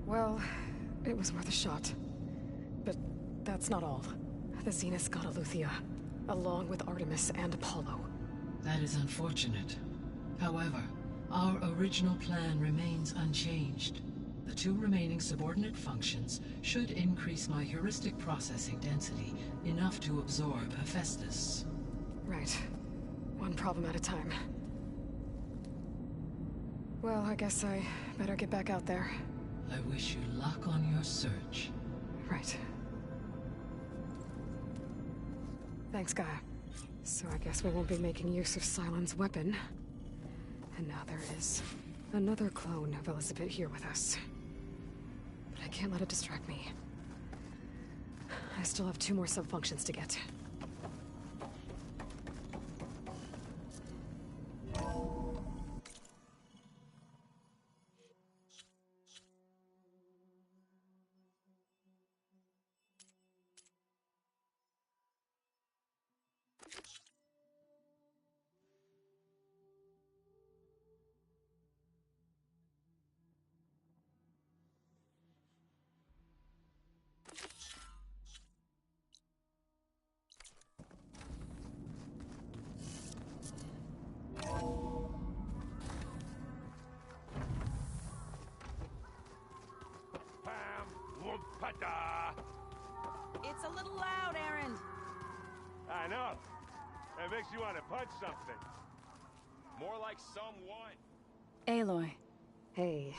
Well, it was worth a shot. But that's not all. The Zeniths got Eleuthia, along with Artemis and Apollo. That is unfortunate. However, our original plan remains unchanged. The two remaining subordinate functions should increase my heuristic processing density enough to absorb Hephaestus. Right. One problem at a time. Well, I guess I better get back out there. I wish you luck on your search. Right. Thanks, Gaia. So I guess we won't be making use of Cylon's weapon. And now there is another clone of Elizabeth here with us. But I can't let it distract me. I still have 2 more sub-functions to get. It's a little loud, Aaron. I know. It makes you want to punch something. More like someone. Aloy. Hey.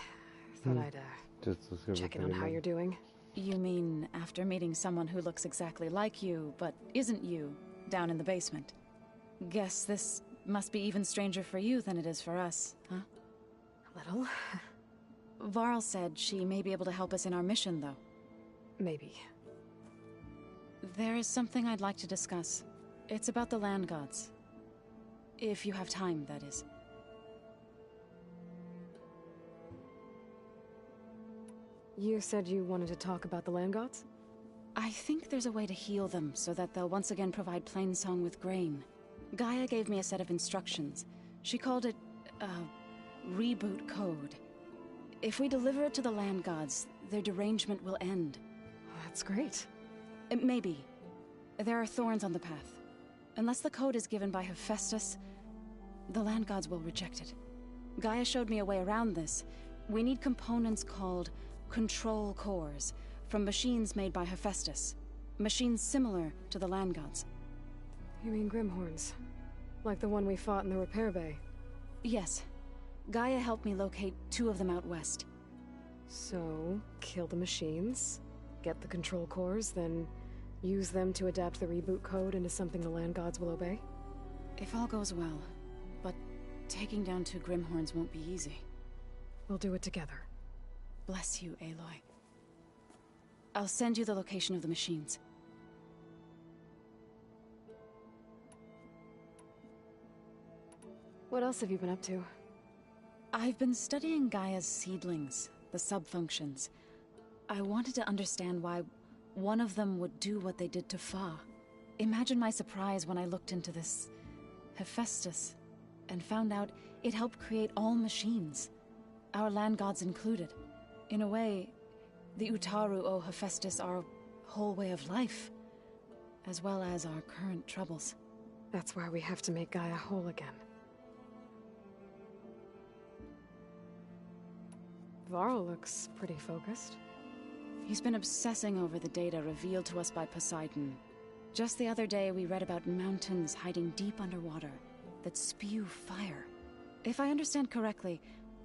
Thought I'd, check in on how you're doing. You mean after meeting someone who looks exactly like you, but isn't you, down in the basement? Guess this must be even stranger for you than it is for us, huh? A little. Varl said she may be able to help us in our mission, though. Maybe. There is something I'd like to discuss. It's about the land gods. If you have time, that is. You said you wanted to talk about the land gods? I think there's a way to heal them so that they'll once again provide Plainsong with grain. Gaia gave me a set of instructions. She called it, reboot code. If we deliver it to the land gods, their derangement will end. That's great. Maybe. There are thorns on the path. Unless the code is given by Hephaestus, the land gods will reject it. Gaia showed me a way around this. We need components called control cores from machines made by Hephaestus. Machines similar to the land gods. You mean Grimhorns? Like the one we fought in the repair bay? Yes. Gaia helped me locate 2 of them out west. So, kill the machines, get the control cores, then use them to adapt the reboot code into something the land gods will obey? If all goes well. But taking down 2 Grimhorns won't be easy. We'll do it together. Bless you, Aloy. I'll send you the location of the machines. What else have you been up to? I've been studying Gaia's seedlings, the subfunctions. I wanted to understand why one of them would do what they did to Fa. Imagine my surprise when I looked into this Hephaestus and found out it helped create all machines, our land gods included. In a way, the Utaru owe Hephaestus our whole way of life, as well as our current troubles. That's why we have to make Gaia whole again. Varl looks pretty focused. He's been obsessing over the data revealed to us by Poseidon. Just the other day, we read about mountains hiding deep underwater that spew fire. If I understand correctly,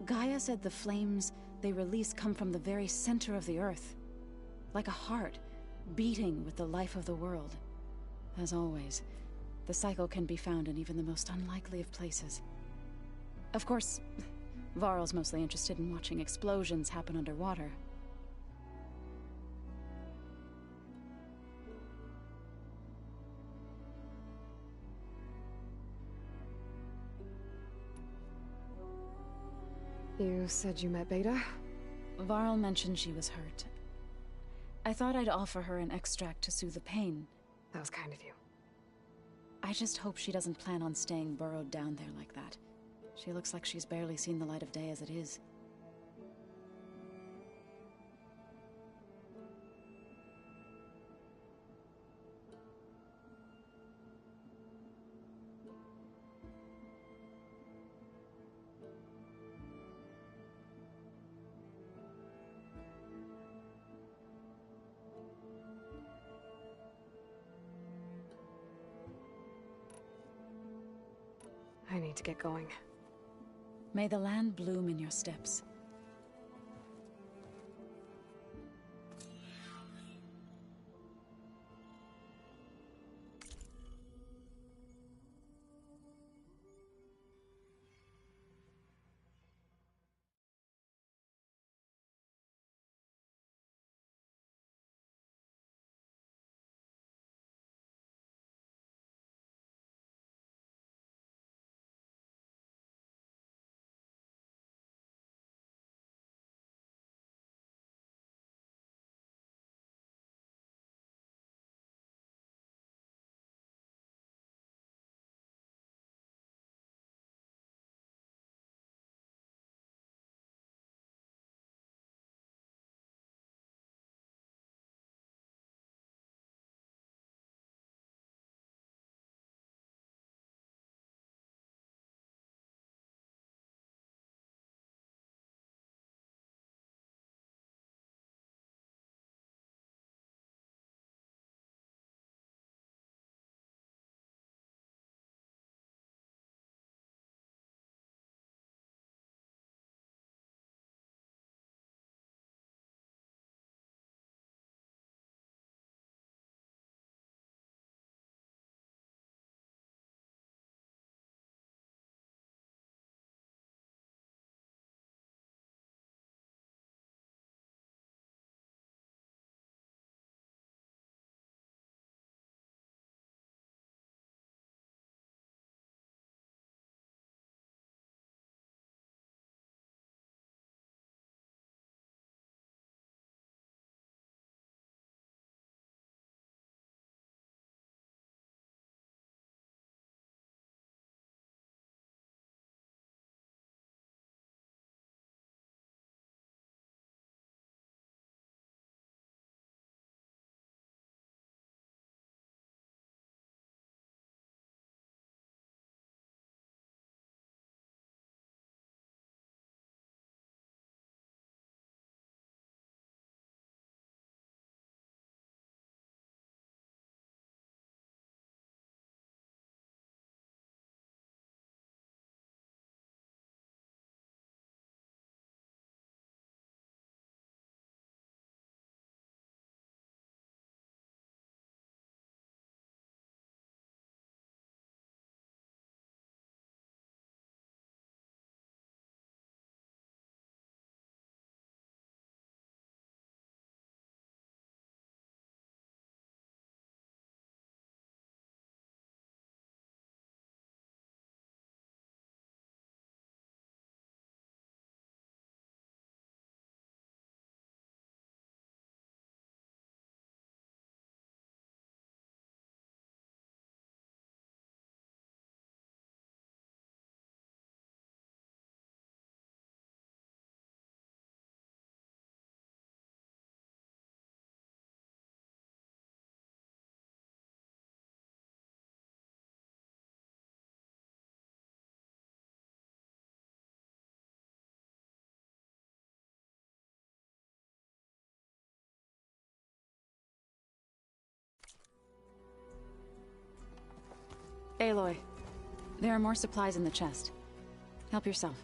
Gaia said the flames they release come from the very center of the Earth. Like a heart, beating with the life of the world. As always, the cycle can be found in even the most unlikely of places. Of course, Varl's mostly interested in watching explosions happen underwater. You said you met Beta? Varl mentioned she was hurt. I thought I'd offer her an extract to soothe the pain. That was kind of you. I just hope she doesn't plan on staying burrowed down there like that. She looks like she's barely seen the light of day as it is. I need to get going. May the land bloom in your steps. Aloy, there are more supplies in the chest. Help yourself.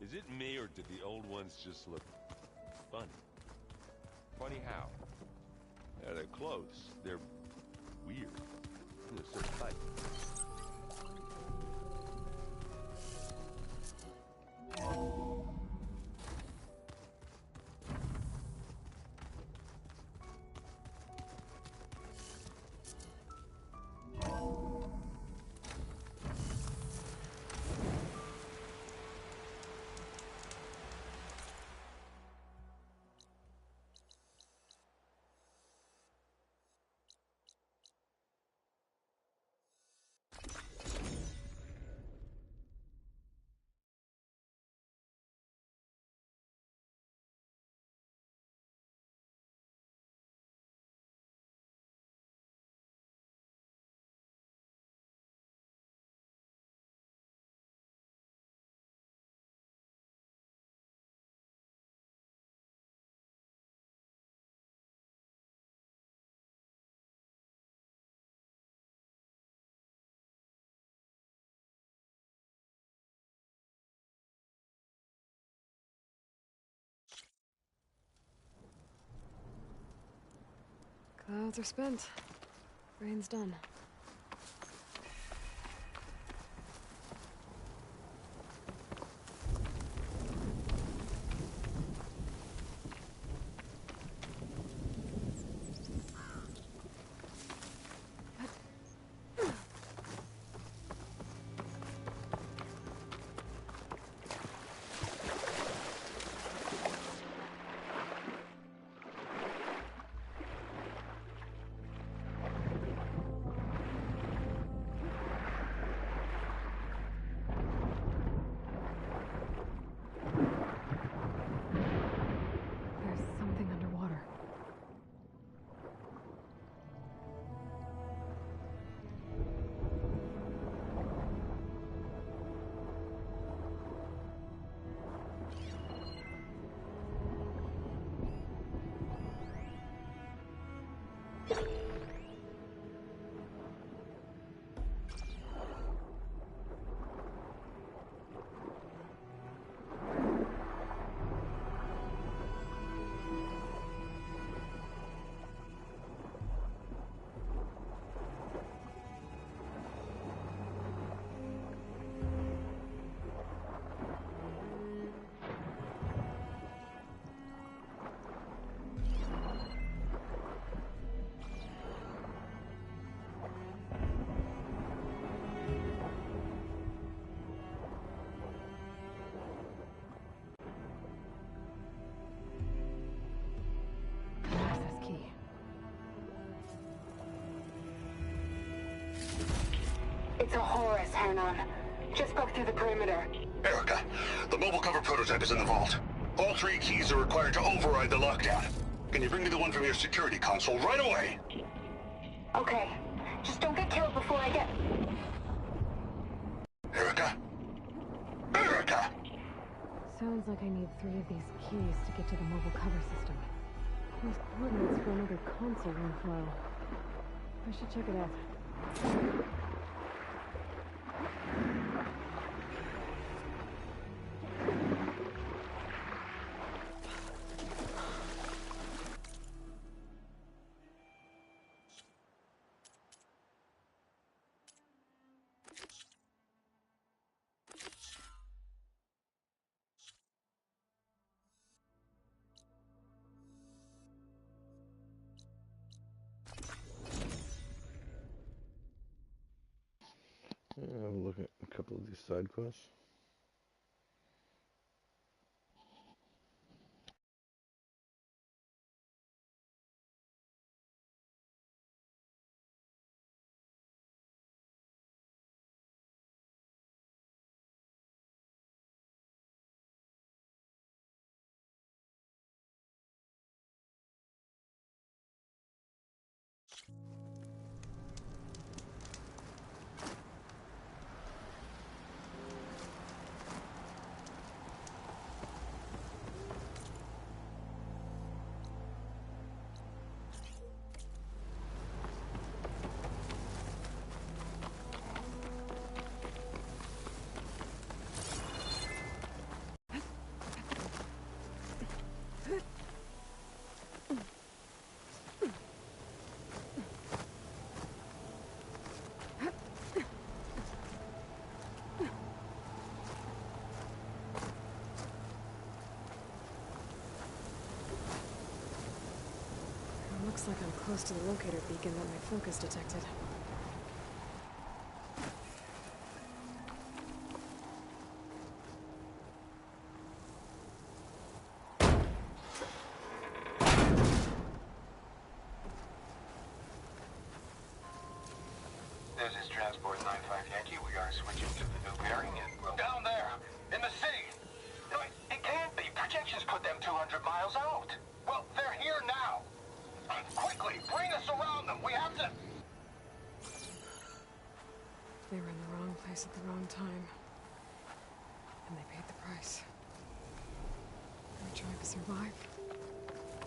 Is it me, or did the old ones just look funny? Funny how? Yeah, their clothes. They're weird. They're so tight. Clouds are spent. Rain's done. There's something underwater. Access key. It's a Horus, Hernon. Just broke through the perimeter. Erica, the mobile cover prototype is in the vault. All 3 keys are required to override the lockdown. Can you bring me the one from your security console right away? Okay. Just don't get killed before I get... Erica? Erica! Sounds like I need 3 of these keys to get to the mobile cover system. Those coordinates for another console room file. I should check it out. Have a look at a couple of these side quests. Looks like I'm close to the locator beacon that my focus detected. This is Transport 95 Yankee. We are switching to the new bearing and we'll... Down there! In the sea! No, it can't be. Projections put them 200 miles out. Well, they're here now. Quickly, bring us around them. We have to... They were in the wrong place at the wrong time. And they paid the price. They were trying to survive.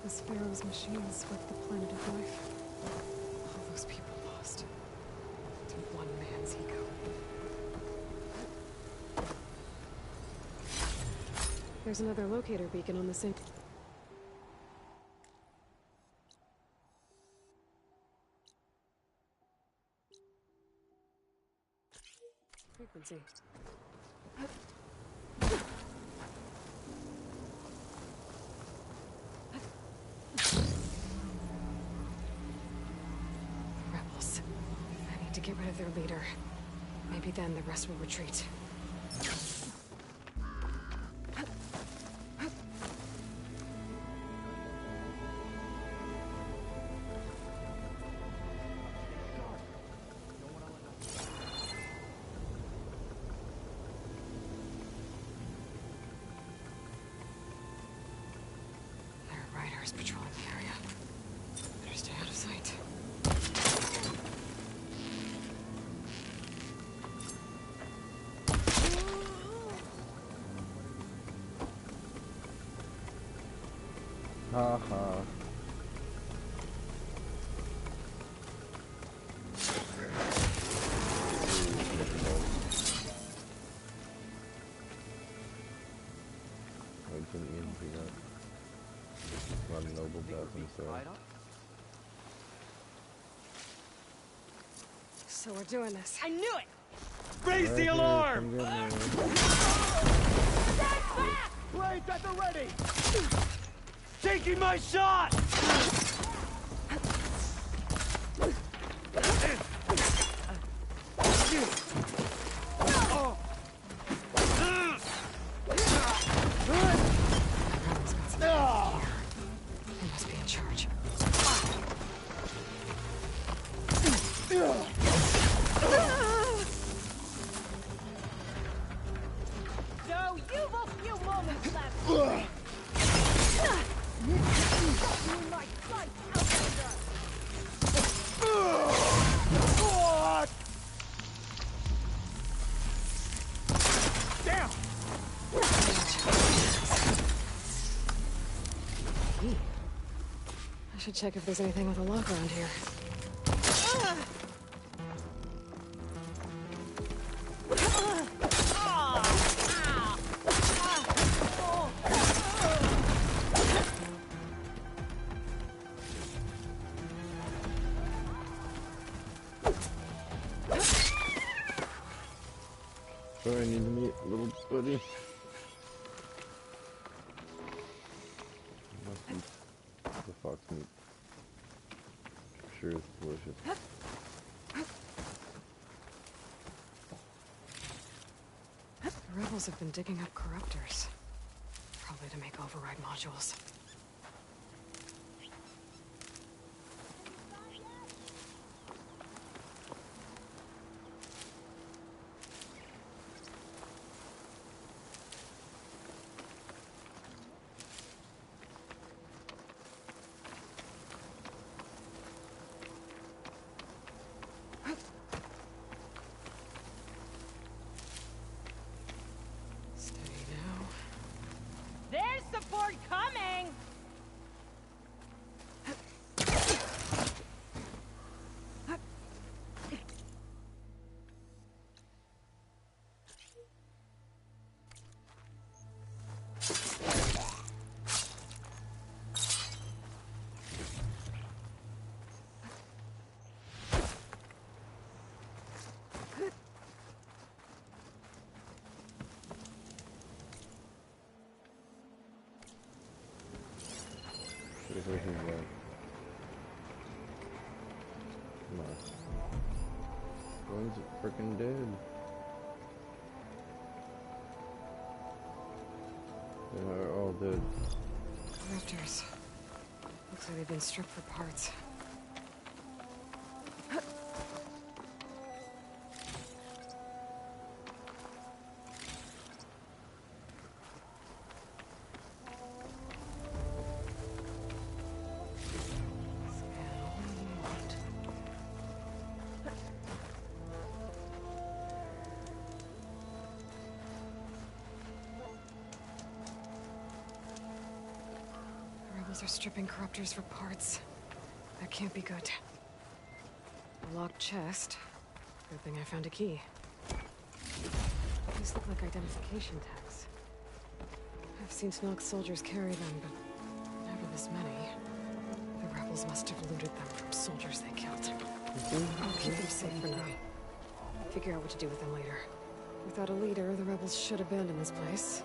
As Pharaoh's machines swept the planet of life. All those people lost. To one man's ego. There's another locator beacon on the same... frequency. Rebels. I need to get rid of their leader. Maybe then the rest will retreat. Patrolling the area. Better stay out of sight. Ha ha. I couldn't even pick up. Not a noble death himself. So we're doing this. I knew it! Raise the alarm! Stand back! Wait, at the ready! Taking my shot! They must be in charge. So you've a few moments left. Damn! I should check if there's anything with a lock around here. Sorry, I need to meet little buddy. Must be the fox meat. Sure it's delicious. The rebels have been digging up corruptors. Probably to make override modules. There's support coming! Where he's at. One's freaking dead. They are all dead. Raptors. Looks like they've been stripped for parts. Are stripping corruptors for parts. That can't be good. A locked chest. Good thing I found a key. These look like identification tags. I've seen Snock's soldiers carry them, but never this many. The rebels must have looted them from soldiers they killed. I'll keep them safe for now. Figure out what to do with them later. Without a leader, the rebels should abandon this place.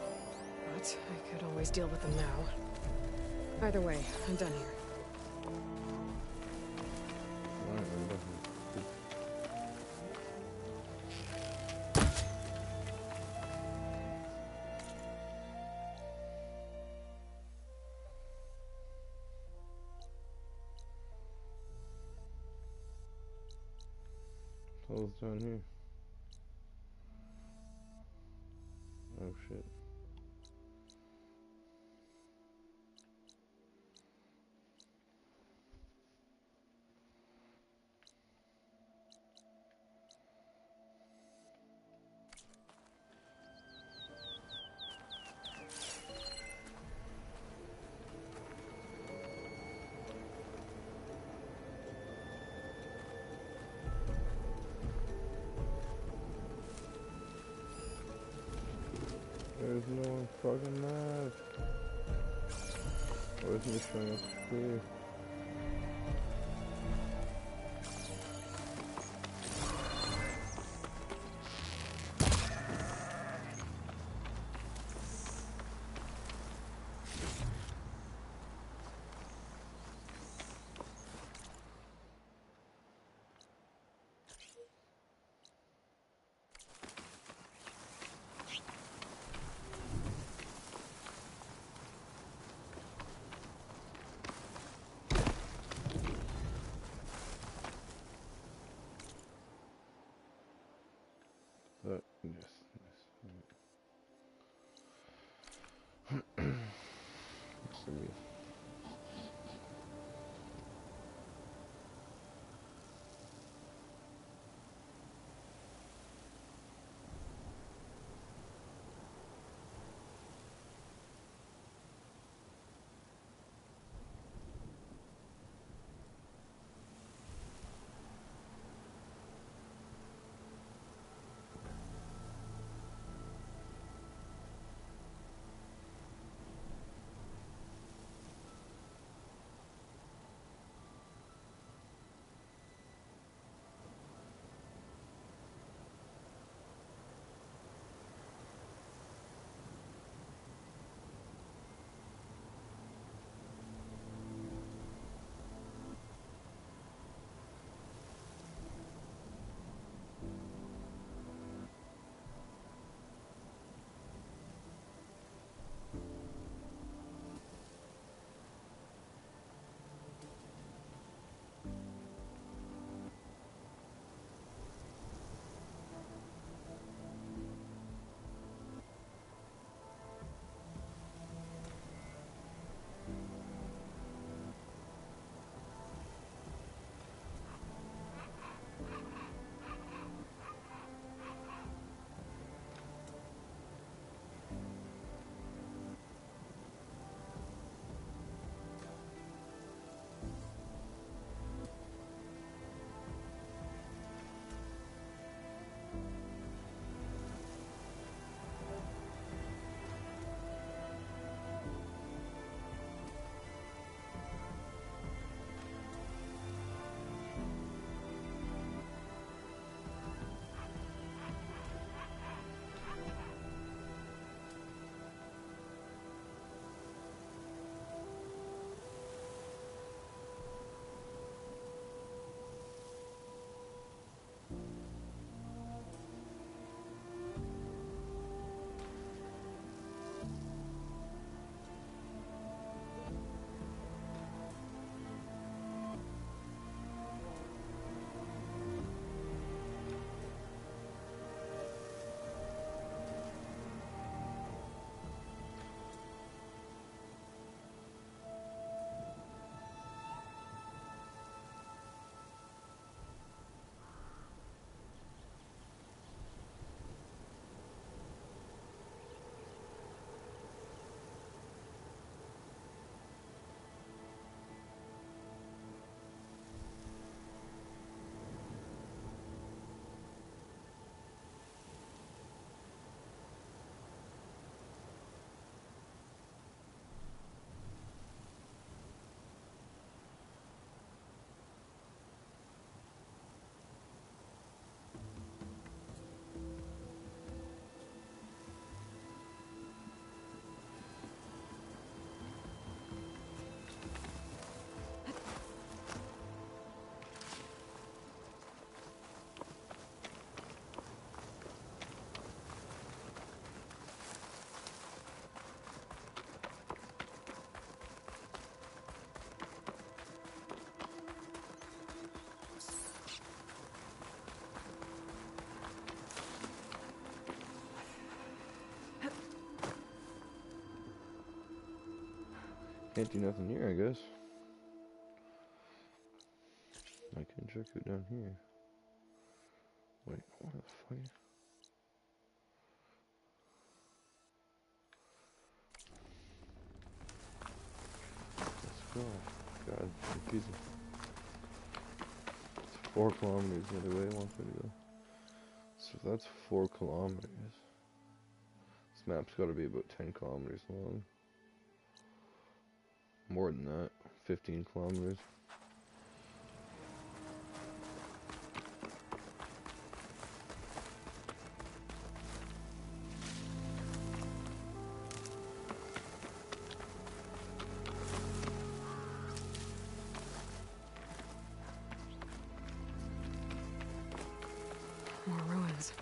But I could always deal with them now. Either way, I'm done here. What's down here? Oh shit. There's no one fucking left. Where's me showing up here? Can't do nothing here, I guess. I can check it down here. Wait, what the fuck? Let's go. God, confusing. It's 4 kilometers the other way it wants me to go. So if that's 4 kilometers, this map's got to be about 10 kilometers long. More than that, 15 kilometers. More ruins.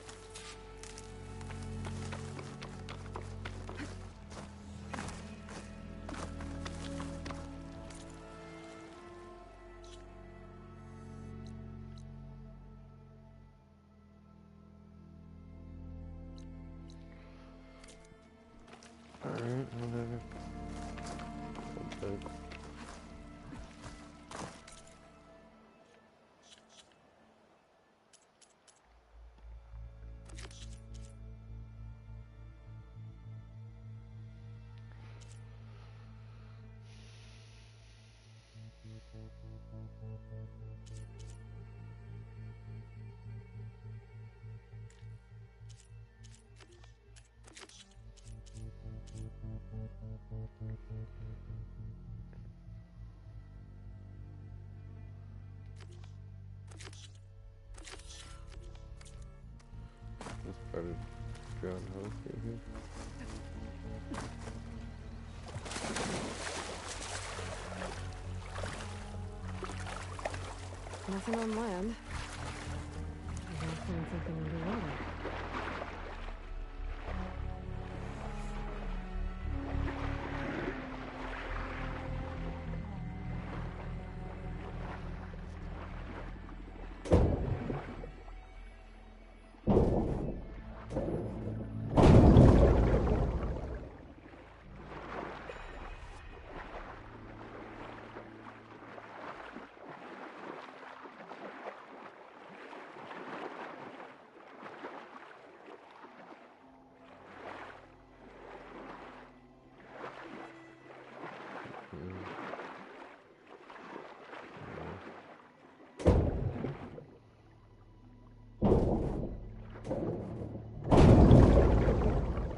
Alright, whatever. Okay. Let's try to drown house right here. Nothing on land. I gotta find something underwater.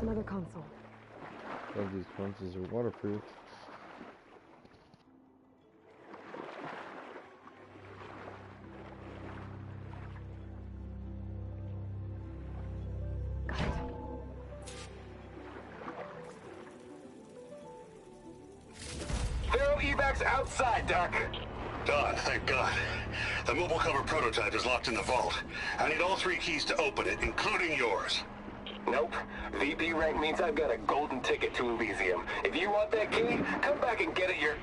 Another console. All these consoles are waterproof. Zero evacs outside, Doc. Done, thank God. The mobile cover prototype is locked in the vault. I need all 3 keys to open it, including yours. Nope. VP rank means I've got a golden ticket to Elysium. If you want that key, come back and get it your...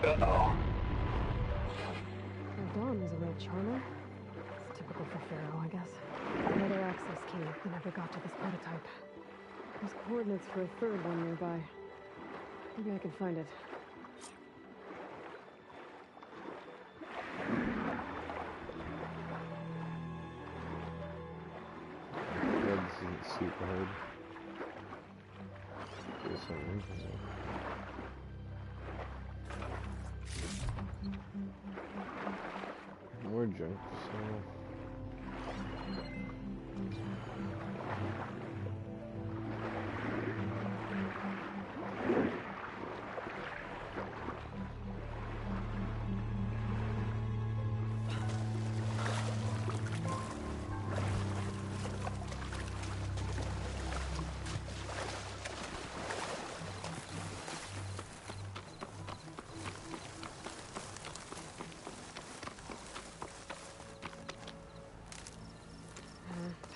Uh-oh. Dawn was a real charmer. It's typical for Pharaoh, I guess. Another access key that never got to this prototype. There's coordinates for a third one nearby. Maybe I can find it. This isn't super hard. There's something interesting. More junk, so...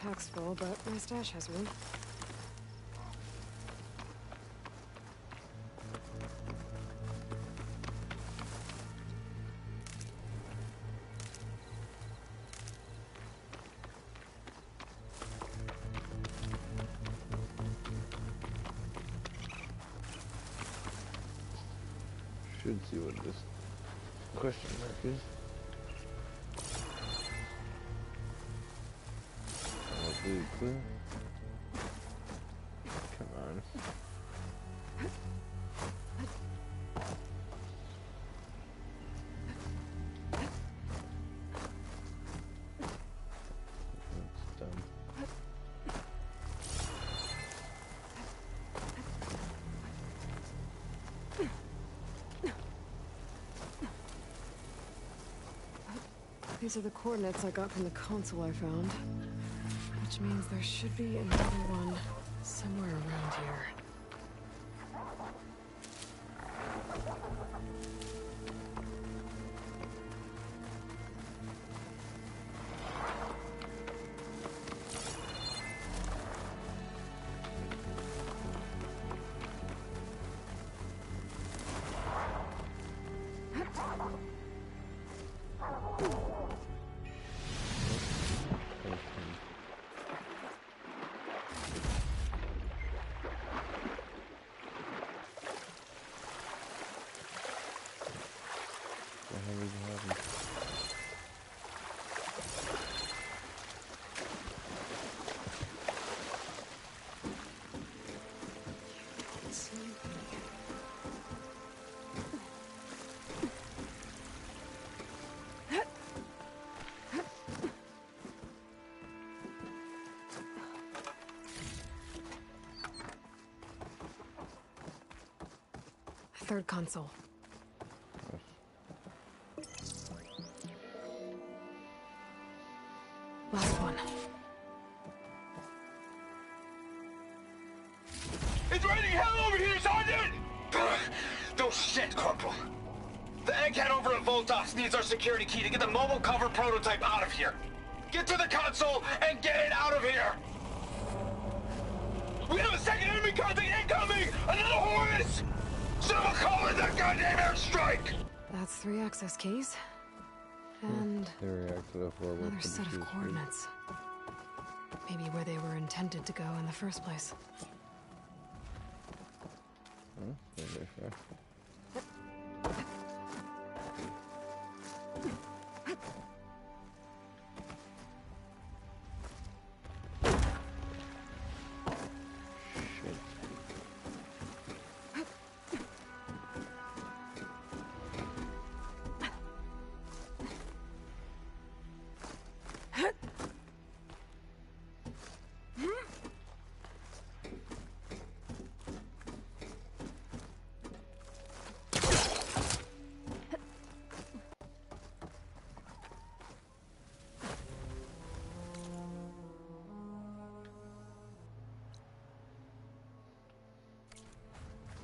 Pack's full, but my stash has room. should see what this question mark is. Blue clue. Come on. That's done. These are the coordinates I got from the console I found. Which means there should be another one somewhere around here. Third console. Last one. It's raining hell over here, Sergeant! No shit, Corporal. The egghead over at Voltos needs our security key to get the mobile cover prototype out of here. Get to the console and get it out of here! We have a second enemy contact incoming! Another Horus! Someone call in that goddamn airstrike! That's 3 access keys. And they react to the another set of coordinates. Maybe where they were intended to go in the first place. Very fair.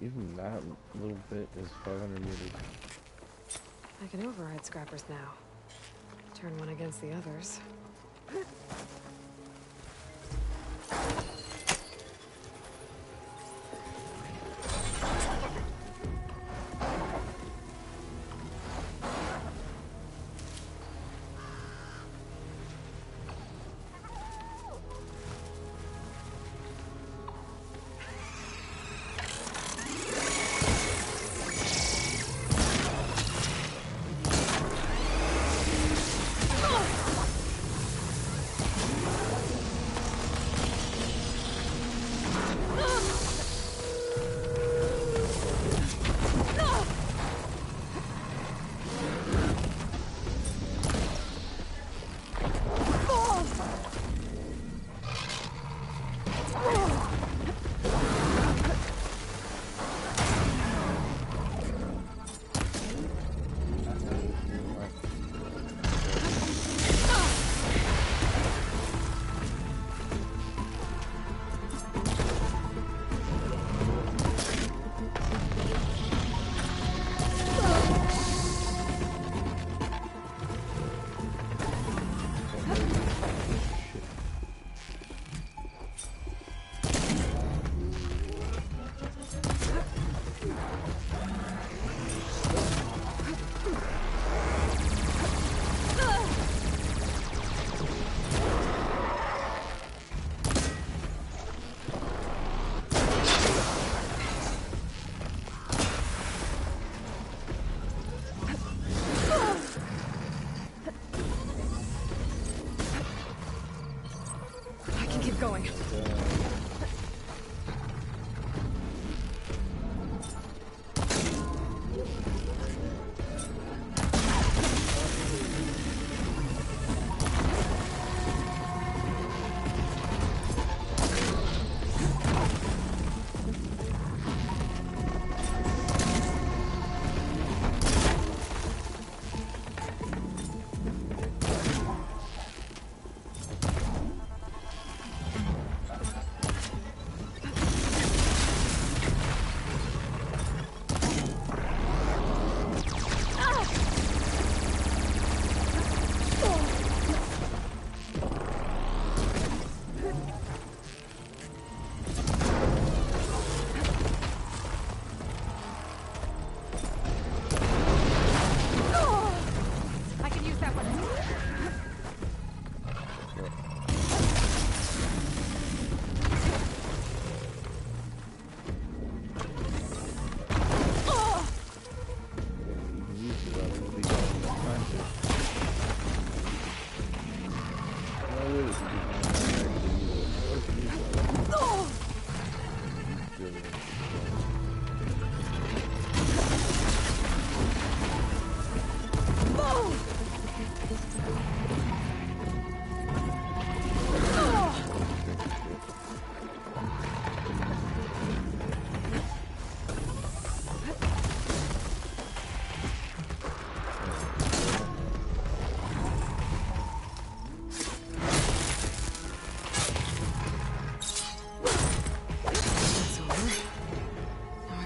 Even that little bit is 500 meters. I can override scrappers now. Turn one against the others.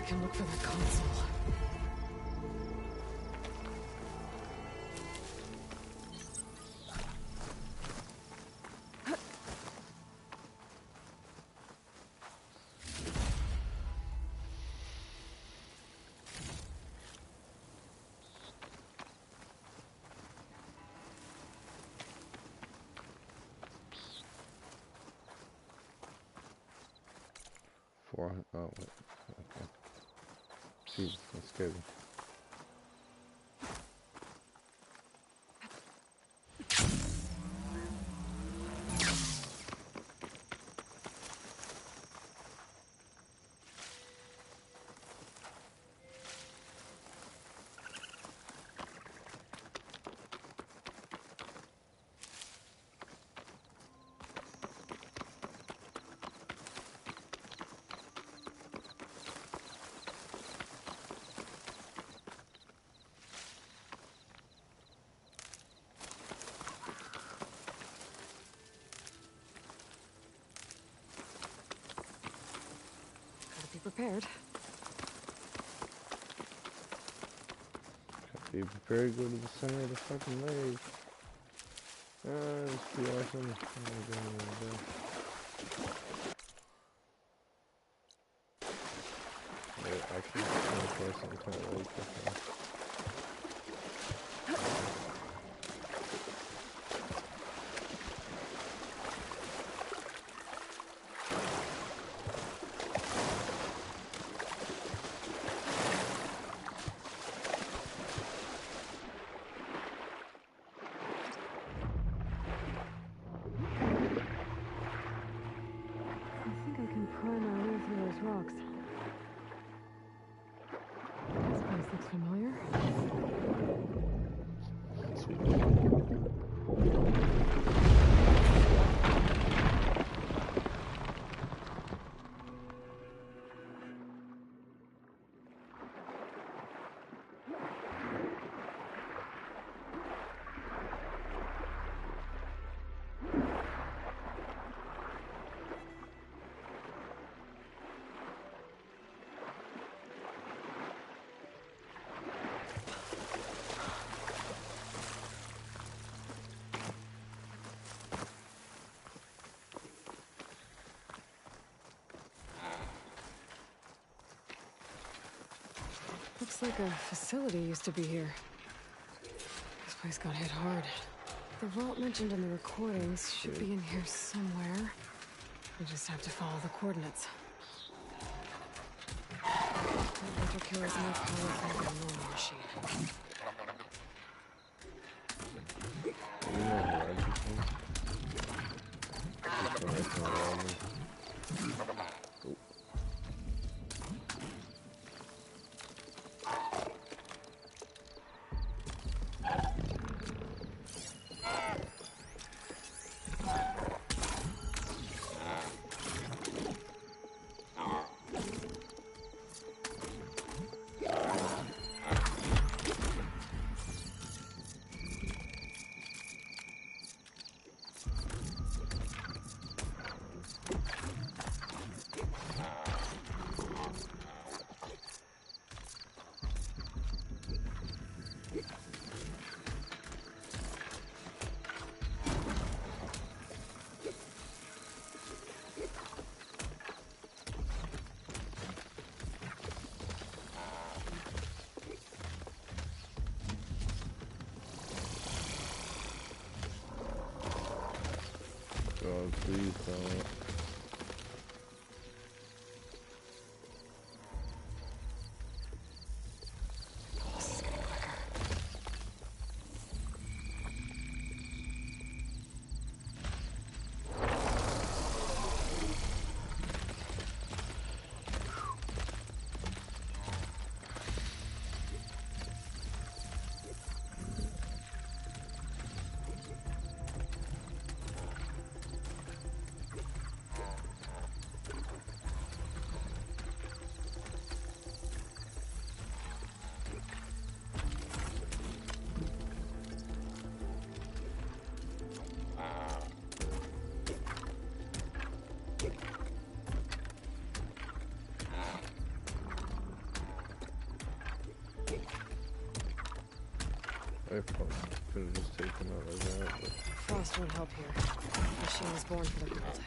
can look for that console. Oh, wait. Okay. Jesus, that scared me. Prepared. Be prepared to go to the center of the fucking lake. This would be awesome. Oh my god, wait, actually, I'm gonna play some kind of lake. Rocks. This place looks familiar. Looks like a facility used to be here. This place got hit hard. The vault mentioned in the recordings should be in here somewhere. We just have to follow the coordinates. The winter killer's more powerful than a normal machine. God, please don't. I probably could have just taken out like that, but... Frost won't help here. The machine was born for the world.